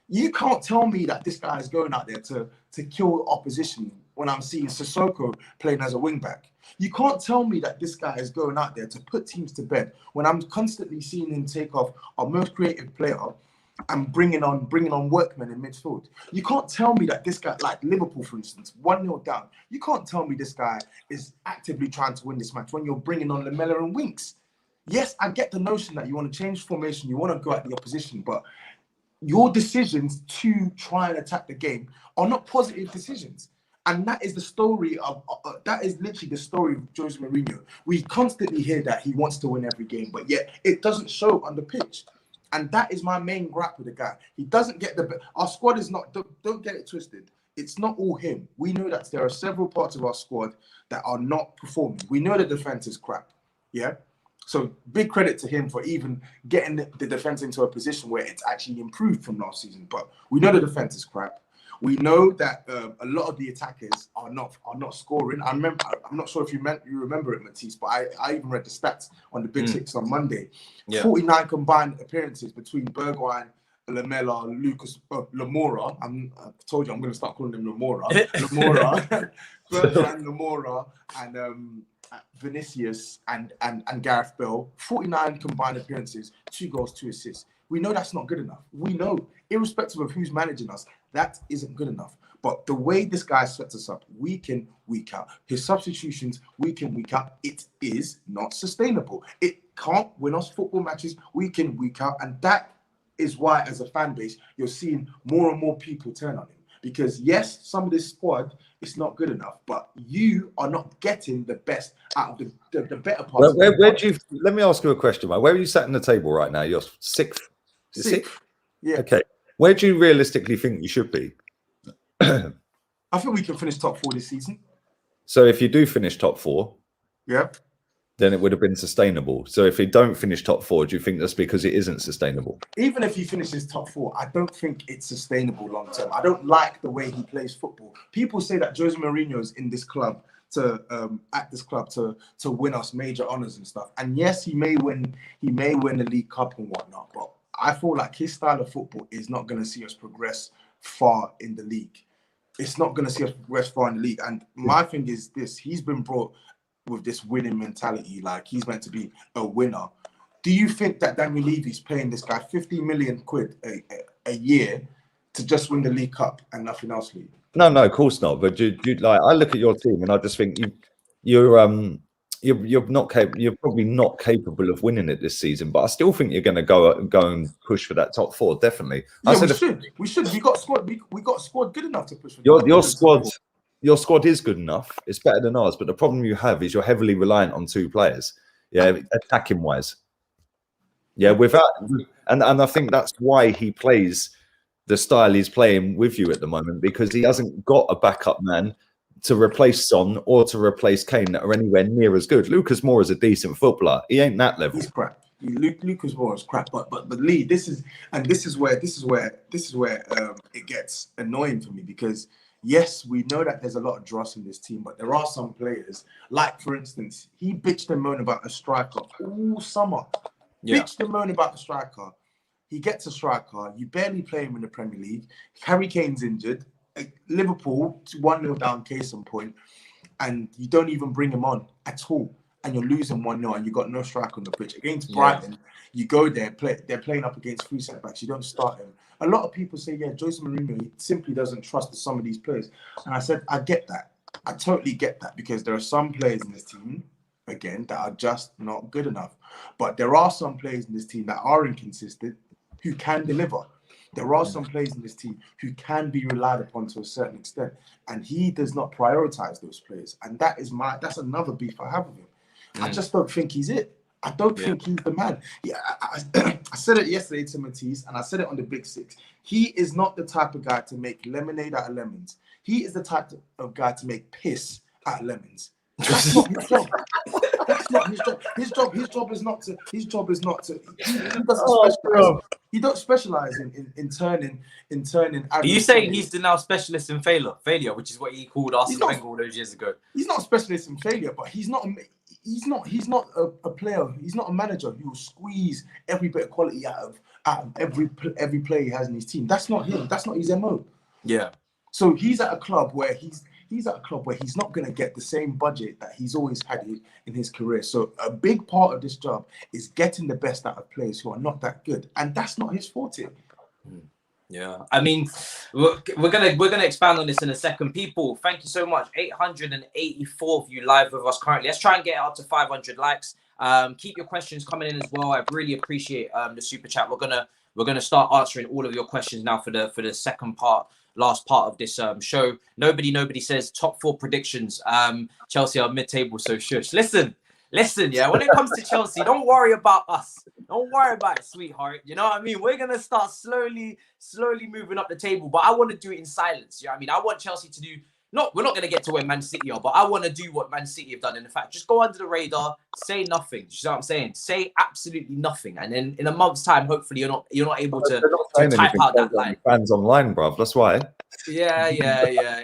You can't tell me that this guy is going out there to kill opposition when I'm seeing Sissoko playing as a wing-back. You can't tell me that this guy is going out there to put teams to bed when I'm constantly seeing him take off our most creative player and bringing on workmen in midfield. You can't tell me that this guy, like Liverpool, for instance, 1-0 down. You can't tell me this guy is actively trying to win this match when you're bringing on Lamela and Winks. Yes, I get the notion that you want to change formation, you want to go at the opposition, but your decisions to try and attack the game are not positive decisions. And that is the story of, that is literally the story of Jose Mourinho. We constantly hear that he wants to win every game, but yet it doesn't show on the pitch. And that is my main gripe with the guy. He doesn't get our squad is not, don't get it twisted. It's not all him. We know that there are several parts of our squad that are not performing. We know the defense is crap. Yeah. So big credit to him for even getting the defense into a position where it's actually improved from last season. But we know the defense is crap. We know that a lot of the attackers are not scoring. I'm not sure if you remember it, Matisse, but I even read the stats on the Big Six on Monday. Yeah. 49 combined appearances between Bergwijn, Lamela, Lucas, Lamora. I told you I'm going to start calling him Lamora. Lamora, Bergwijn, Lamora, and Vinicius and Gareth Bale. 49 combined appearances, 2 goals, 2 assists. We know that's not good enough. We know, irrespective of who's managing us, that isn't good enough. But the way this guy sets us up week in, week out, his substitutions week in, week out, it is not sustainable. It can't win us football matches week in, week out. And that is why, as a fan base, you're seeing more and more people turn on him. Because yes, some of this squad is not good enough, but you are not getting the best out of the better parts. Where do you? Let me ask you a question, mate. Where are you sat in the table right now? You're sixth. Sixth? Yeah. Okay. Where do you realistically think you should be? I think we can finish top 4 this season. So if you do finish top 4, yeah, then it would have been sustainable. So if you don't finish top 4, do you think that's because it isn't sustainable? Even if he finishes top 4, I don't think it's sustainable long term. I don't like the way he plays football. People say that Jose Mourinho is in this club to win us major honors and stuff. And yes, he may win the League Cup and whatnot, but I feel like his style of football is not going to see us progress far in the league. It's not going to see us progress far in the league. And my thing is this: he's been brought with this winning mentality, like he's meant to be a winner. Do you think that Daniel Levy's paying this guy 50 million quid a year to just win the League Cup and nothing else, Lee? No, of course not. But like, I look at your team and I just think you're probably not capable of winning it this season. But I still think you're going to go and push for that top 4, definitely. Yeah, we should. We got a squad good enough to push for your squad. Your squad is good enough. It's better than ours. But the problem you have is you're heavily reliant on 2 players. Yeah, attacking wise. Yeah, and I think that's why he plays the style he's playing with you at the moment, because he hasn't got a backup man to replace Son or to replace Kane that are anywhere near as good. Lucas Moura is a decent footballer. He ain't that level. He's crap. Lucas Moura is crap. But Lee, this is where it gets annoying for me, because yes, we know that there's a lot of dross in this team, but there are some players, like for instance, he bitched and moaned about a striker all summer. Yeah. Bitched and moaned about the striker. He gets a striker. You barely play him in the Premier League. Harry Kane's injured. Liverpool 1-0 down, case in point, and you don't even bring him on at all, and you're losing 1-0, and you got no striker on the pitch against Brighton. You go there, they're playing up against 3 centre-backs. You don't start him. A lot of people say, yeah, Jose Mourinho, he simply doesn't trust some of these players, and I said, I get that. I totally get that, because there are some players in this team, again, that are just not good enough. But there are some players in this team that are inconsistent, who can deliver. There are some players in this team who can be relied upon to a certain extent, and he does not prioritize those players. And that's another beef I have with him. I just don't think he's it. I don't think he's the man. Yeah, I said it yesterday to Matisse, and I said it on the Big Six. He is not the type of guy to make lemonade out of lemons. He is the type of guy to make piss out of lemons. That's not his job. That's not his job. His job is not to. He doesn't specialize. He don't specialize in turning. Are you saying he's the now specialist in failure, which is what he called Arsene Wenger all those years ago? He's not a specialist in failure, but he's not a player. He's not a manager who will squeeze every bit of quality out of every player he has in his team. That's not him. That's not his MO. Yeah. So he's at a club where he's not going to get the same budget that he's always had in his career. So a big part of this job is getting the best out of players who are not that good. And that's not his forte. Yeah, I mean, we're gonna expand on this in a second. People, thank you so much. 884 of you live with us currently. Let's try and get up to 500 likes. Keep your questions coming in as well. I really appreciate the super chat. We're gonna start answering all of your questions now for the second part, last part of this show. Nobody says top 4 predictions. Chelsea are mid-table, so shush. Listen, yeah, when it comes to Chelsea, don't worry about us. Don't worry about it, sweetheart. You know what I mean? We're going to start slowly moving up the table, but I want to do it in silence. You know what I mean? I want Chelsea to do, we're not going to get to where Man City are, but I want to do what Man City have done. In fact, just go under the radar, say nothing. You know what I'm saying? Say absolutely nothing. And then in a month's time, hopefully you're not able to type out that line. Fans online, bruv. That's why. Yeah.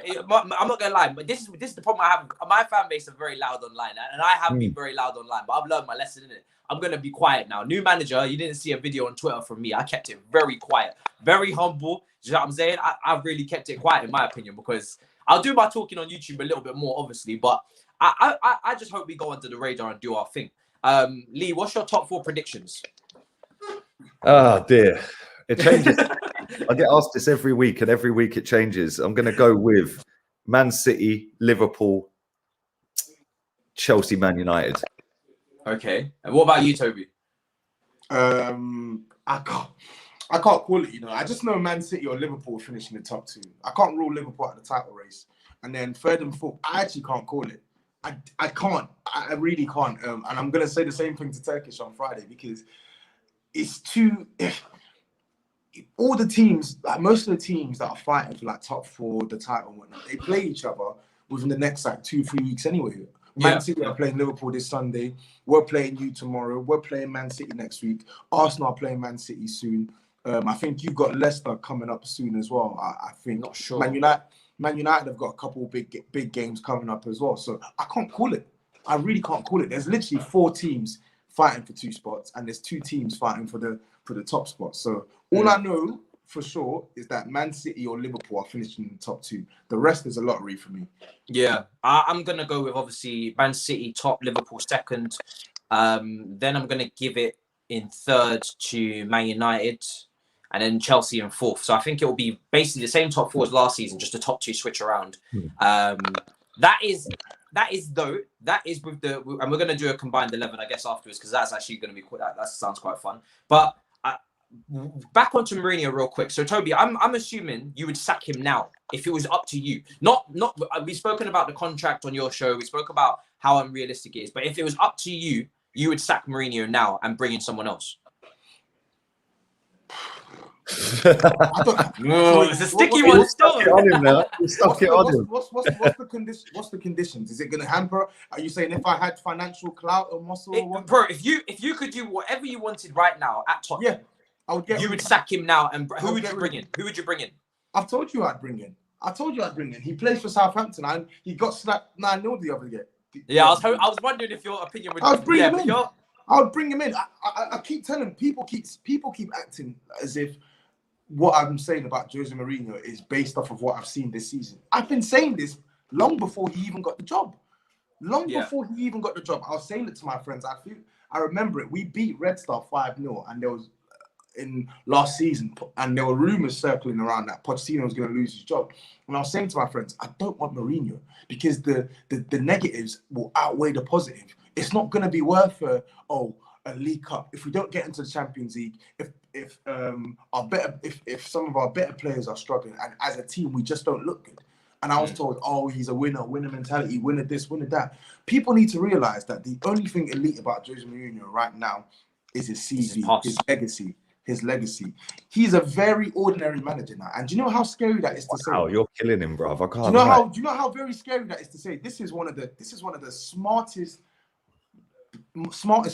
I'm not gonna lie, but this is the problem I have. My fan base are very loud online, and I have been very loud online. But I've learned my lesson in it. I'm gonna be quiet now. New manager, you didn't see a video on Twitter from me. I kept it very quiet, very humble. You know what I'm saying? I really kept it quiet in my opinion, because I'll do my talking on YouTube a little bit more, obviously. But I just hope we go under the radar and do our thing. Lee, what's your top 4 predictions? Oh dear, it changes. I get asked this every week, and every week it changes. I'm going to go with Man City, Liverpool, Chelsea, Man United. Okay. And what about you, Toby? I can't call it, you know. I just know Man City or Liverpool finishing the top 2. I can't rule Liverpool out of the title race. And then third and fourth, I actually can't call it. I can't. I really can't. And I'm going to say the same thing to Turkish on Friday, because it's too... all the teams, like most of the teams that are fighting for like top 4, the title and whatnot, they play each other within the next like 2-3 weeks anyway. Man City are playing Liverpool this Sunday. We're playing you tomorrow. We're playing Man City next week. Arsenal are playing Man City soon. I think you've got Leicester coming up soon as well. I think. Not sure. Man United have got a couple of big games coming up as well. So I can't call it. I really can't call it. There's literally 4 teams fighting for 2 spots, and there's 2 teams fighting for the top spot. So all I know for sure is that Man City or Liverpool are finishing in the top 2. The rest is a lottery for me. Yeah, I'm going to go with obviously Man City top, Liverpool second. Then I'm going to give it in third to Man United, and then Chelsea in fourth. So I think it will be basically the same top 4 as last season, just the top 2 switch around. That is with the, and we're going to do a combined 11, I guess, afterwards, because that's actually going to be quite, that sounds quite fun. But back onto Mourinho real quick. So Toby, I'm assuming you would sack him now if it was up to you. Not we've spoken about the contract on your show. We spoke about how unrealistic it is. But if it was up to you, you would sack Mourinho now and bring in someone else. It's a sticky one. What's the conditions? Is it going to hamper? Are you saying if I had financial clout or muscle? Bro, if you could do whatever you wanted right now at Tottenham, yeah, I would get. You would sack him now, and who would you bring in? Who would you bring in? I've told you I'd bring in. He plays for Southampton, and he got slapped 9-0 the other day. Yeah, I was wondering if your opinion would. I would bring him in. I would bring him in. I keep telling people keep acting as if what I'm saying about Jose Mourinho is based off of what I've seen this season. I've been saying this long before he even got the job. Before he even got the job, I was saying it to my friends. I remember it. We beat Red Star 5-0, and there was in last season, and there were rumors circling around that Pochettino was going to lose his job. And I was saying to my friends, I don't want Mourinho, because the negatives will outweigh the positive. It's not going to be worth a League Cup if we don't get into the Champions League. If some of our better players are struggling, and as a team we just don't look good. And I was told, he's a winner mentality, winner this, winner that. People need to realize that the only thing elite about Jose Mourinho right now is his CV, his legacy. He's a very ordinary manager now. And do you know how scary that is to say? Oh, you're killing him, bro. I can't. Do you know how very scary that is to say? This is one of the smartest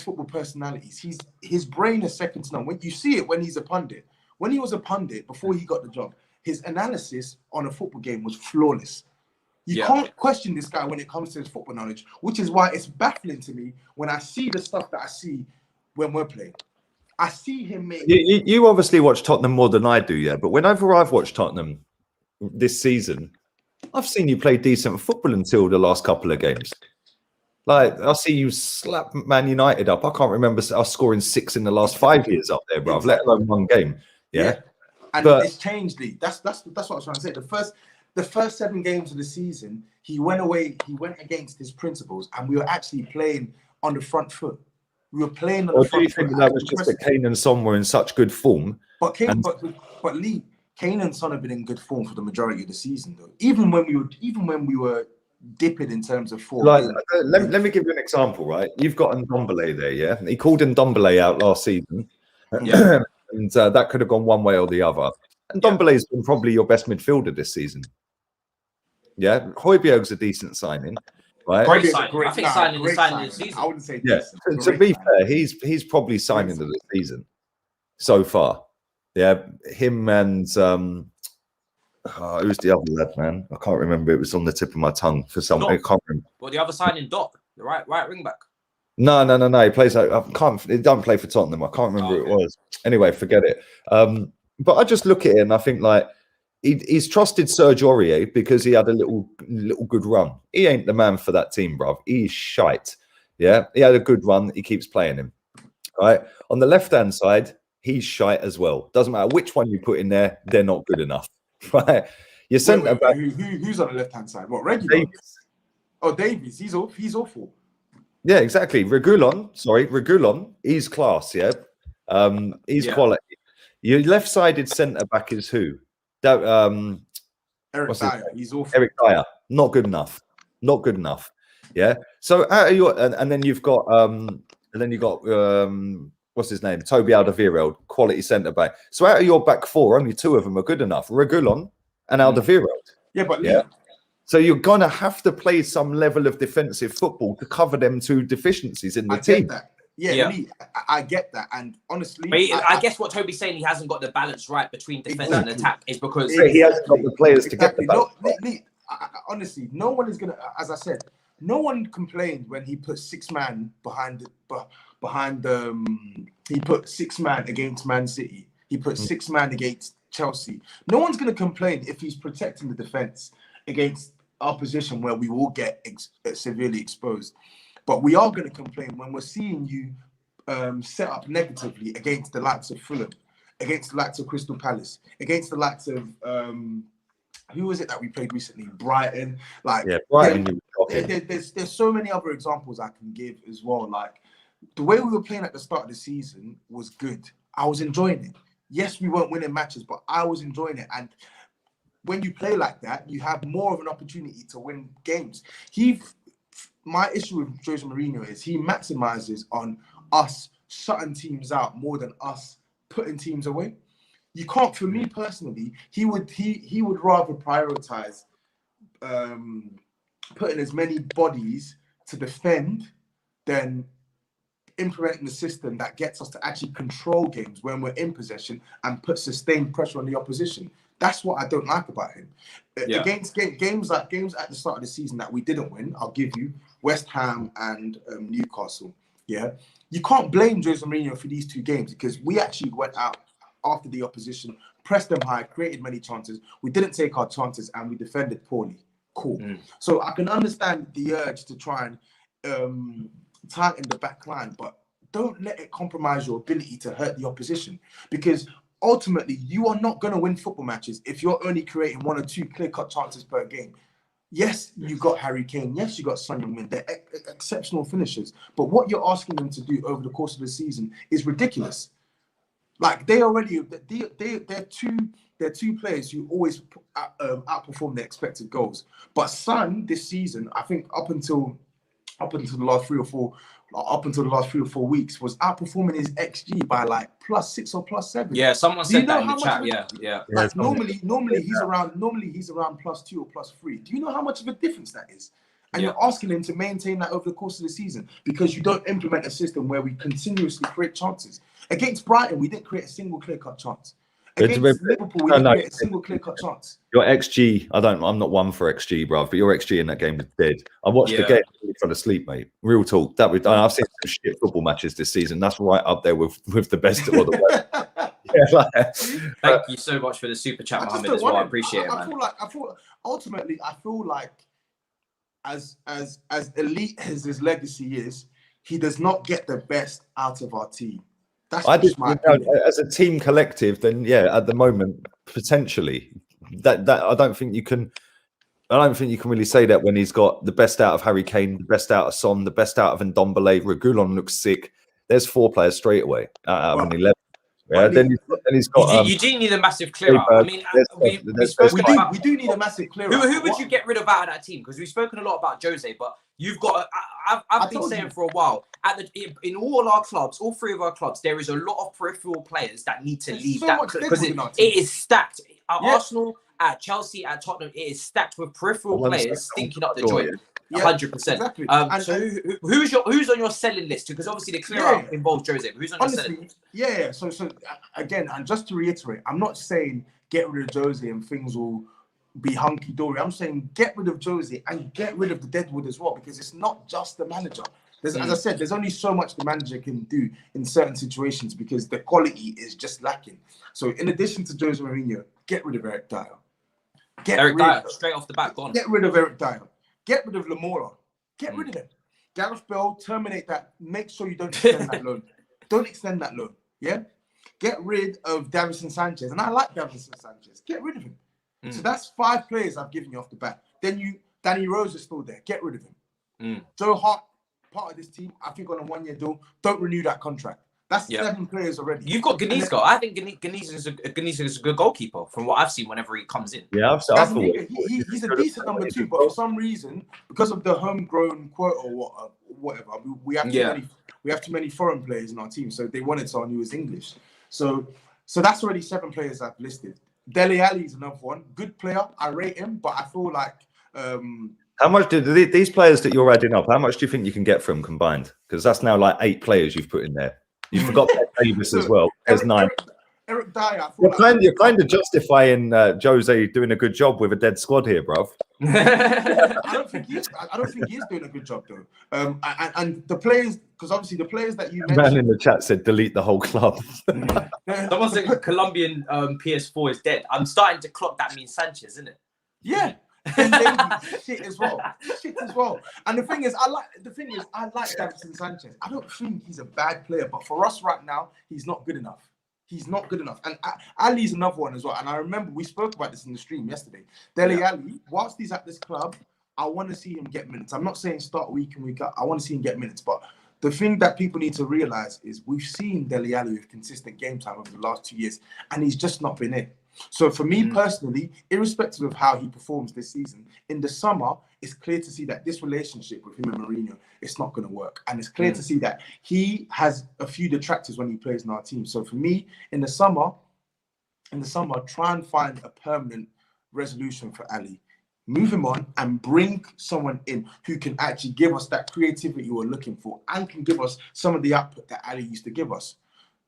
football personalities. His brain is second to none. When you see it when he's a pundit. When he was a pundit before he got the job, his analysis on a football game was flawless. You can't question this guy when it comes to his football knowledge, which is why it's baffling to me when I see the stuff that I see when we're playing. I see him make... You obviously watch Tottenham more than I do, yeah. But whenever I've watched Tottenham this season, I've seen you play decent football until the last couple of games. Like, I see you slap Man United up. I can't remember us scoring 6 in the last 5 years up there, bruv, let alone one game. Yeah. And it's changed, Lee. That's what I was trying to say. The first 7 games of the season, he went against his principles, and we were actually playing on the front foot. We were playing on the front foot. Do you think that was just that Kane and Son were in such good form? But Lee, Kane and Son have been in good form for the majority of the season, though. Even when we were dipping in terms of form. Like, let me give you an example, right? You've got Ndombele there, yeah? He called Ndombele out last season. Yeah. And that could have gone one way or the other. And Ndombele's been probably your best midfielder this season. Yeah, Højbjerg's a decent signing, right? Great signing. I think signing the season. I wouldn't say decent. To be fair, he's probably signing of the season so far. Yeah, him and who's the other lad, man? I can't remember. It was on the tip of my tongue for some. I can't remember. Well, the other signing, Doc, the right wing back. No. He plays. He doesn't play for Tottenham. I can't remember who it was. Anyway, forget it. But I just look at it and I think like he's trusted Serge Aurier because he had a little good run. He ain't the man for that team, bruv. He's shite. Yeah, he had a good run. He keeps playing him. Right on the left-hand side, he's shite as well. Doesn't matter which one you put in there, they're not good enough. Right? Your centre back. Who's on the left-hand side? What, Regulon? Oh, Davies. He's awful. Yeah, exactly. Regulon. He's class. Yeah, he's quality. Your left-sided centre back is who? Eric Dyer. He's awful. Eric Dyer. Not good enough. Yeah. So out of your and then you've got what's his name? Toby Alderweireld, quality centre back. So out of your back 4, only 2 of them are good enough. Regulon and Alderweireld. Yeah, but so you're gonna have to play some level of defensive football to cover them 2 deficiencies in the team. That. Yeah. Lee, I get that, and honestly, I guess what Toby's saying, he hasn't got the balance right between defense and attack, is because he hasn't got the players to get the balance. Lee, honestly, no one is gonna. As I said, no one complained when he put 6 man behind. He put 6 man against Man City. He put 6 man against Chelsea. No one's gonna complain if he's protecting the defense against our position where we will get severely exposed. But we are going to complain when we're seeing you set up negatively against the likes of Fulham, against the likes of Crystal Palace, against the likes of who was it that we played recently? Brighton. Brighton. There's so many other examples I can give as well. Like the way we were playing at the start of the season was good. I was enjoying it. Yes, we weren't winning matches, but I was enjoying it. And when you play like that, you have more of an opportunity to win games. My issue with Jose Mourinho is he maximizes on us shutting teams out more than us putting teams away. You can't, for me personally, he would rather prioritize putting as many bodies to defend than implementing the system that gets us to actually control games when we're in possession and put sustained pressure on the opposition. That's what I don't like about him. Against games at the start of the season that we didn't win, I'll give you West Ham and Newcastle. Yeah, you can't blame Jose Mourinho for these 2 games because we actually went out after the opposition, pressed them high, created many chances. We didn't take our chances and we defended poorly. Cool. So I can understand the urge to try and tighten the back line, but don't let it compromise your ability to hurt the opposition because ultimately, you are not going to win football matches if you're only creating 1 or 2 clear-cut chances per game. Yes, you got Harry Kane. Yes, you got Son Heung-min. They're exceptional finishers. But what you're asking them to do over the course of the season is ridiculous. Like they're 2 players who always outperform their expected goals. But Son this season, I think up until the last 3 or 4 weeks, was outperforming his XG by like +6 or +7. Yeah, someone said that in the chat. Yeah. Like normally he's around +2 or +3. Do you know how much of a difference that is? And you're asking him to maintain that over the course of the season because you don't implement a system where we continuously create chances. Against Brighton, we didn't create a single clear-cut chance. Against Liverpool, we didn't create a single clear-cut chance. Your XG, I'm not one for XG, bruv, but your XG in that game was dead. I watched the game and fell asleep, mate. Real talk. I've seen some shit football matches this season. That's right up there with the best of all the worst. Thank you so much for the super chat, Mohammed, as well. I appreciate it, man. I feel like as elite as his legacy is, he does not get the best out of our team. That's I just did, my opinion. as a team collective, then yeah, at the moment, potentially. That I don't think you can really say that when he's got the best out of Harry Kane, the best out of Son, the best out of Ndombele. Reguilon looks sick. There's 4 players straight away out of an 11. Yeah, then he's got. You do need a massive clear out. I mean, we've spoken about. We do need a massive clear out. Who would you get rid of out of that team? Because we've spoken a lot about Jose, but you've got. I've been saying for a while. In all our clubs, all 3 of our clubs, there is a lot of peripheral players that need to leave that because it is stacked. At Arsenal, at Chelsea, at Tottenham, it is stacked with peripheral players stinking up the joint. 100%. Exactly. So who's on your selling list? Because obviously the clear out involves Jose. But who's on your selling list? Yeah. So again, and just to reiterate, I'm not saying get rid of Jose and things will be hunky dory. I'm saying get rid of Jose and get rid of the deadwood as well, because it's not just the manager. As I said, there's only so much the manager can do in certain situations because the quality is just lacking. So in addition to Jose Mourinho, get rid of Eric Dyer. Eric Dyer, straight off the bat, gone. Get rid of Eric Dyer. Get rid of Lamora. Get rid of him. Gareth Bale, terminate that. Make sure you don't extend that loan. Don't extend that loan. Yeah? Get rid of Davinson Sanchez. And I like Davinson Sanchez. Get rid of him. So that's 5 players I've given you off the bat. Then Danny Rose is still there. Get rid of him. Joe Hart, part of this team, I think on a 1-year deal. Don't renew that contract. That's 7 players already. You've got Ganiska. I think Ganiska is a good goalkeeper from what I've seen whenever he comes in. Yeah, he's a decent number 2, but for some reason, because of the homegrown quota or whatever, we have too many foreign players in our team. So they wanted someone who was English. So that's already 7 players I've listed. Dele Alli is another one. Good player. I rate him, but I feel like. How much did these players that you're adding up? How much do you think you can get from combined? Because that's now like 8 players you've put in there. You forgot Davis as well. There's 9. Eric Dyer. You're kind of justifying Jose doing a good job with a dead squad here, bruv. I don't think he's doing a good job though. And the players, because obviously the players that you mentioned. Man in the chat said delete the whole club. Someone said Colombian PS4 is dead. I'm starting to clock that means Sanchez, isn't it? Yeah. Shit as well. And the thing is, I like Davinson Sanchez. I don't think he's a bad player, but for us right now, he's not good enough. And Ali's another one as well. And I remember we spoke about this in the stream yesterday. Dele Alli, whilst he's at this club, I want to see him get minutes. I'm not saying start week in, week out. I want to see him get minutes. But the thing that people need to realize is we've seen Dele Alli with consistent game time over the last 2 years, and he's just not been in. So for me personally, irrespective of how he performs this season, in the summer, it's clear to see that this relationship with him and Mourinho, it's not going to work. And it's clear to see that he has a few detractors when he plays in our team. So for me, in the summer, try and find a permanent resolution for Ali. Move him on and bring someone in who can actually give us that creativity we're looking for and can give us some of the output that Ali used to give us.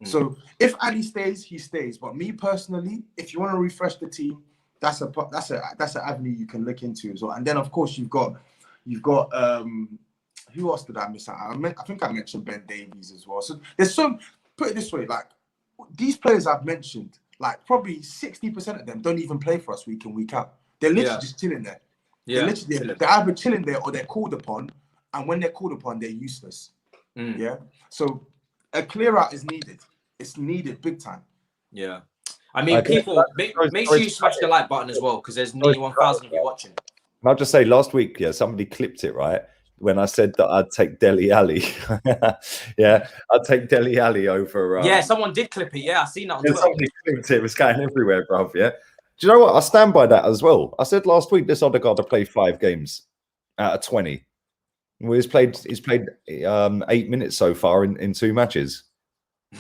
So if Ali stays, he stays. But me personally, if you want to refresh the team, that's an avenue you can look into as well. And then of course you've got who else did I miss out? I think I mentioned Ben Davies as well. So there's some. Put it this way, like these players I've mentioned, like probably 60% of them don't even play for us week in, week out. They're literally just chilling there. They're either chilling there or they're called upon, and when they're called upon, they're useless. Yeah. So a clear out is needed. It's needed big time. Yeah. I mean, people, make sure you smash the like button as well, because there's nearly 1,000 of you watching. I'll just say, last week, somebody clipped it, right? When I said that I'd take Dele Alli. I'd take Dele Alli over... someone did clip it. Yeah, I seen that on Twitter. Somebody clipped it. It was going everywhere, bruv, yeah? Do you know what? I stand by that as well. I said last week, this Odegaard had played 5 games out of 20. Well, he's played 8 minutes so far in 2 matches. Do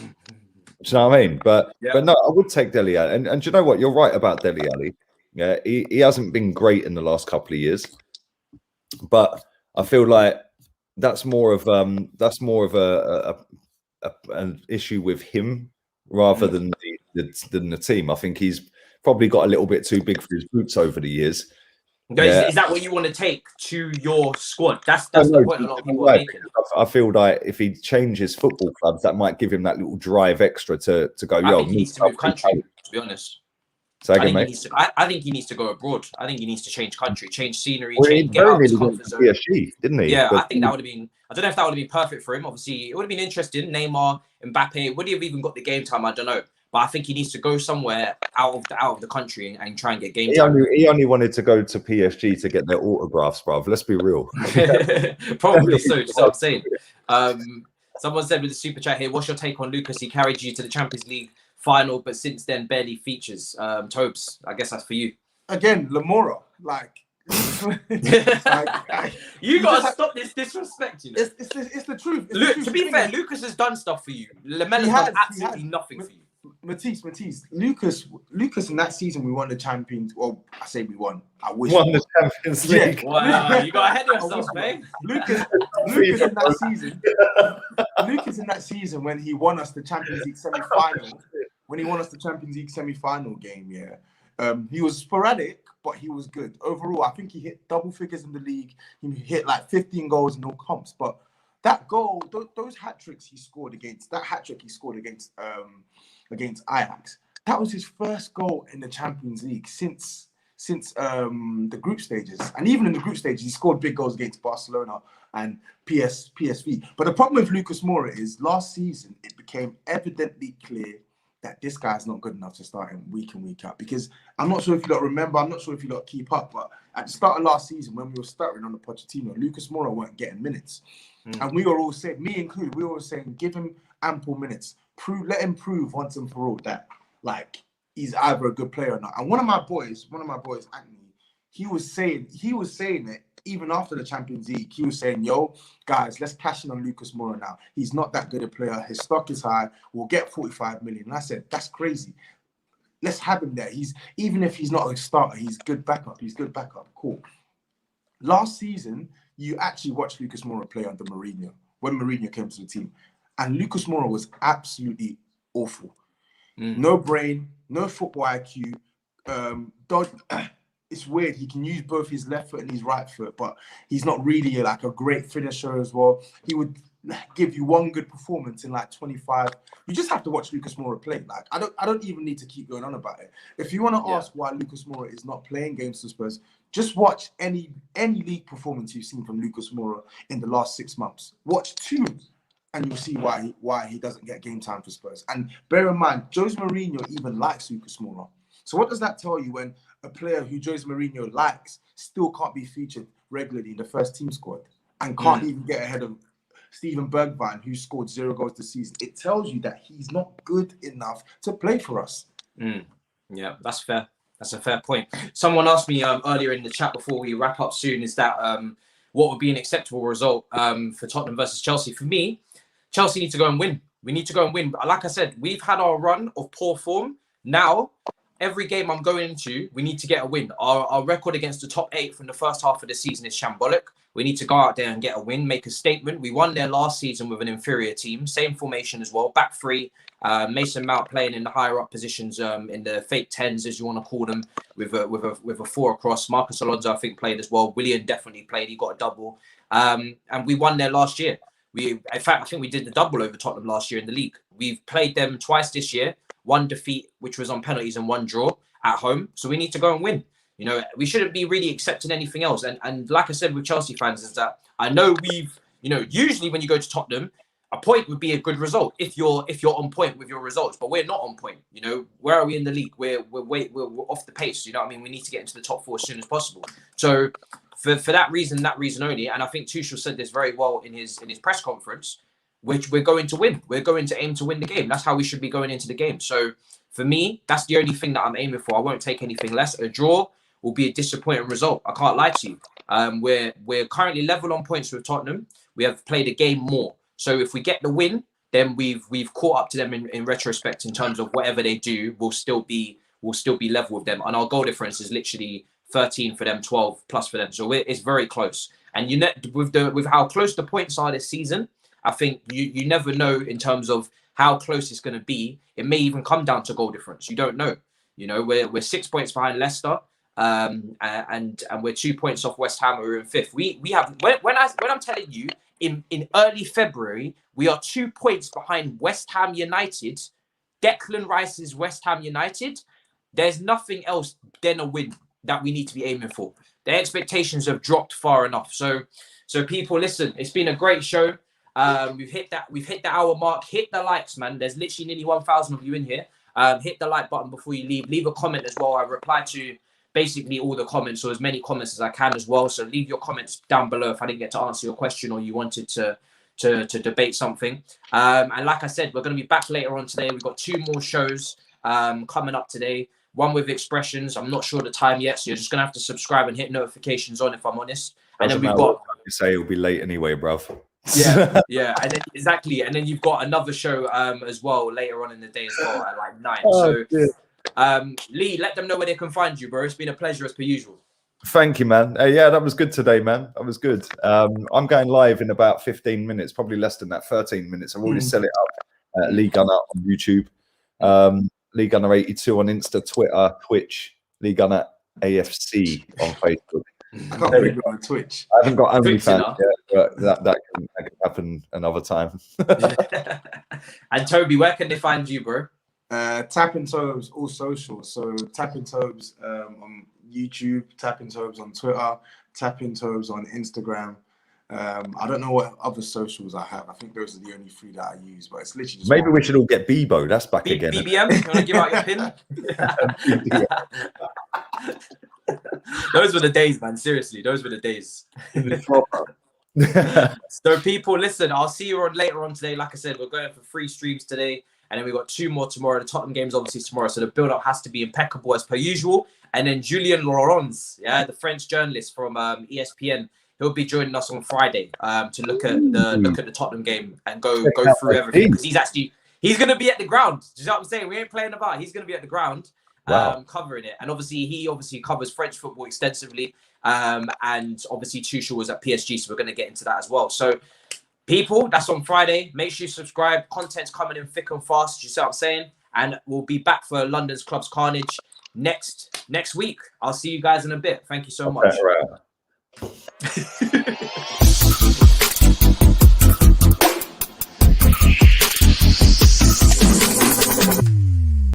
you know what I mean? But no, I would take Dele Alli. And do you know what? You're right about Dele Alli. Yeah, he hasn't been great in the last couple of years, but I feel like that's more of an issue with him rather than the team. I think he's probably got a little bit too big for his boots over the years. Is that what you want to take to your squad? That's the point a lot of people are making. I feel like if he changes football clubs, that might give him that little drive extra to go. I think he needs to move country, to be honest. I think he needs to go abroad. I think he needs to change country, change scenery, well, get out of his comfort zone. PSG, didn't he? Yeah, I think that would have been. I don't know if that would have been perfect for him. Obviously, it would have been interesting. Neymar, Mbappe, would he have even got the game time? I don't know. But I think he needs to go somewhere out of the country and try and get game time. He only wanted to go to PSG to get their autographs, bruv. Let's be real. Probably so. Just what I'm saying. Someone said with the super chat here, what's your take on Lucas? He carried you to the Champions League final, but since then barely features. Tobes, I guess that's for you. Again, Lamora, you gotta stop this disrespect. You know? It's the truth. To be fair, Lucas has done stuff for you. Lamella's done absolutely nothing for you. Matisse, Lucas in that season we won the Champions. Well, I say we won. I wish won the Champions League. Yeah. Wow, you got ahead of yourself, man. Lucas in that season when he won us the Champions League semi-final. When he won us the Champions League semi-final game, he was sporadic, but he was good overall. I think he hit double figures in the league. He hit like 15 goals in all comps. But that goal, those hat tricks he scored against Ajax, that was his first goal in the Champions League since the group stages. And even in the group stages, he scored big goals against Barcelona and PSV. But the problem with Lucas Moura is last season, it became evidently clear that this guy's not good enough to start him week in, week out. Because I'm not sure if you lot remember, I'm not sure if you lot keep up, but at the start of last season, when we were starting on the Pochettino, Lucas Moura weren't getting minutes. And we were all saying, me included, we were all saying, give him ample minutes. Let him prove once and for all that, he's either a good player or not. And one of my boys, Anthony, he was saying it even after the Champions League. He was saying, yo, guys, let's cash in on Lucas Moura now. He's not that good a player. His stock is high. We'll get 45 million. And I said, that's crazy. Let's have him there. Even if he's not a starter, he's good backup. Cool. Last season, you actually watched Lucas Moura play under Mourinho, when Mourinho came to the team. And Lucas Moura was absolutely awful. No brain, no football IQ. It's weird. He can use both his left foot and his right foot, but he's not really a great finisher as well. He would give you one good performance in 25. You just have to watch Lucas Moura play. I don't even need to keep going on about it. If you want to ask why Lucas Moura is not playing games for Spurs, just watch any league performance you've seen from Lucas Moura in the last 6 months. Watch 2. And you'll see why he doesn't get game time for Spurs. And bear in mind, Jose Mourinho even likes Lucas Moura. So what does that tell you when a player who Jose Mourinho likes still can't be featured regularly in the first team squad and can't even get ahead of Steven Bergwijn, who scored 0 goals this season? It tells you that he's not good enough to play for us. Yeah, that's fair. That's a fair point. Someone asked me earlier in the chat before we wrap up soon, is that what would be an acceptable result for Tottenham versus Chelsea? For me, Chelsea need to go and win. We need to go and win. But like I said, we've had our run of poor form. Now, every game I'm going into, we need to get a win. Our record against the top 8 from the first half of the season is shambolic. We need to go out there and get a win, make a statement. We won there last season with an inferior team. Same formation as well, back 3. Mason Mount playing in the higher up positions, in the fake 10s, as you want to call them, with a 4 across. Marcus Alonso, I think, played as well. Willian definitely played. He got a double. And we won there last year. In fact, I think we did the double over Tottenham last year in the league. We've played them twice this year. 1 defeat, which was on penalties, and 1 draw at home. So we need to go and win. We shouldn't be really accepting anything else. And like I said with Chelsea fans, is that I know usually when you go to Tottenham, a point would be a good result if you're on point with your results. But we're not on point. Where are we in the league? We're off the pace. You know what I mean? We need to get into the top 4 as soon as possible. So for that reason only, and I think Tuchel said this very well in his press conference, which we're going to win. We're going to aim to win the game. That's how we should be going into the game. So for me, that's the only thing that I'm aiming for. I won't take anything less. A draw will be a disappointing result. I can't lie to you. We're currently level on points with Tottenham. We have played a game more. So if we get the win, then we've caught up to them in retrospect in terms of whatever they do. We'll still be level with them, and our goal difference is literally 13 for them, 12 plus for them. So it's very close. And with how close the points are this season, I think you never know in terms of how close it's going to be. It may even come down to goal difference. You don't know. We're 6 points behind Leicester, and we're 2 points off West Ham. We're in 5th. We have when I'm telling you in early February we are 2 points behind West Ham United. Declan Rice's West Ham United. there's nothing else than a win that we need to be aiming for. The expectations have dropped far enough. So people, listen, it's been a great show. We've hit the hour mark. Hit the likes, man. There's literally nearly 1,000 of you in here. Hit the like button before you leave. Leave a comment as well. I reply to basically all the comments, or as many comments as I can as well. So leave your comments down below if I didn't get to answer your question or you wanted to debate something. And like I said, we're going to be back later on today. We've got 2 more shows coming up today. One with expressions. I'm not sure the time yet, so you're just going to have to subscribe and hit notifications on, if I'm honest. And then we've got... You say it'll be late anyway, bruv. Yeah, and then exactly, and then you've got another show as well later on in the day as well at like 9. Lee, let them know where they can find you, bro. It's been a pleasure as per usual. Thank you, man. Yeah, that was good today, man. That was good. I'm going live in about 15 minutes, probably less than that, 13 minutes. I've already set it up at Lee Gunner on YouTube, Lee Gunner 82 on Insta, Twitter, Twitch, Lee Gunner AFC on Facebook. I can't believe you're on Twitch. I haven't got OnlyFans yet, but that can happen another time. And Toby, where can they find you, bro? TapinTobs, all socials. So TapinTobs on YouTube, TapinTobs on Twitter, TapinTobs on Instagram. I don't know what other socials I have. I think those are the only 3 that I use, but it's literally just maybe we should all get Bebo. That's back again. BBM, you want to give out your pin? Those were the days, man. Seriously, those were the days. So people, listen, I'll see you later on today. Like I said, we're going for 3 streams today, and then we've got 2 more tomorrow. The Tottenham game's obviously tomorrow, so the build-up has to be impeccable as per usual. And then Julien Laurens, the French journalist from ESPN, he'll be joining us on Friday to look at the Tottenham game and go through everything, because he's going to be at the ground. Do you know what I'm saying? We ain't playing about. He's going to be at the ground. Wow. Covering it, and he covers French football extensively, and obviously Tuchel was at PSG, so we're going to get into that as well. So people, that's on Friday. Make sure you subscribe. Content's coming in thick and fast. You see what I'm saying? And we'll be back for London's Clubs Carnage next week. I'll see you guys in a bit. Thank you so much.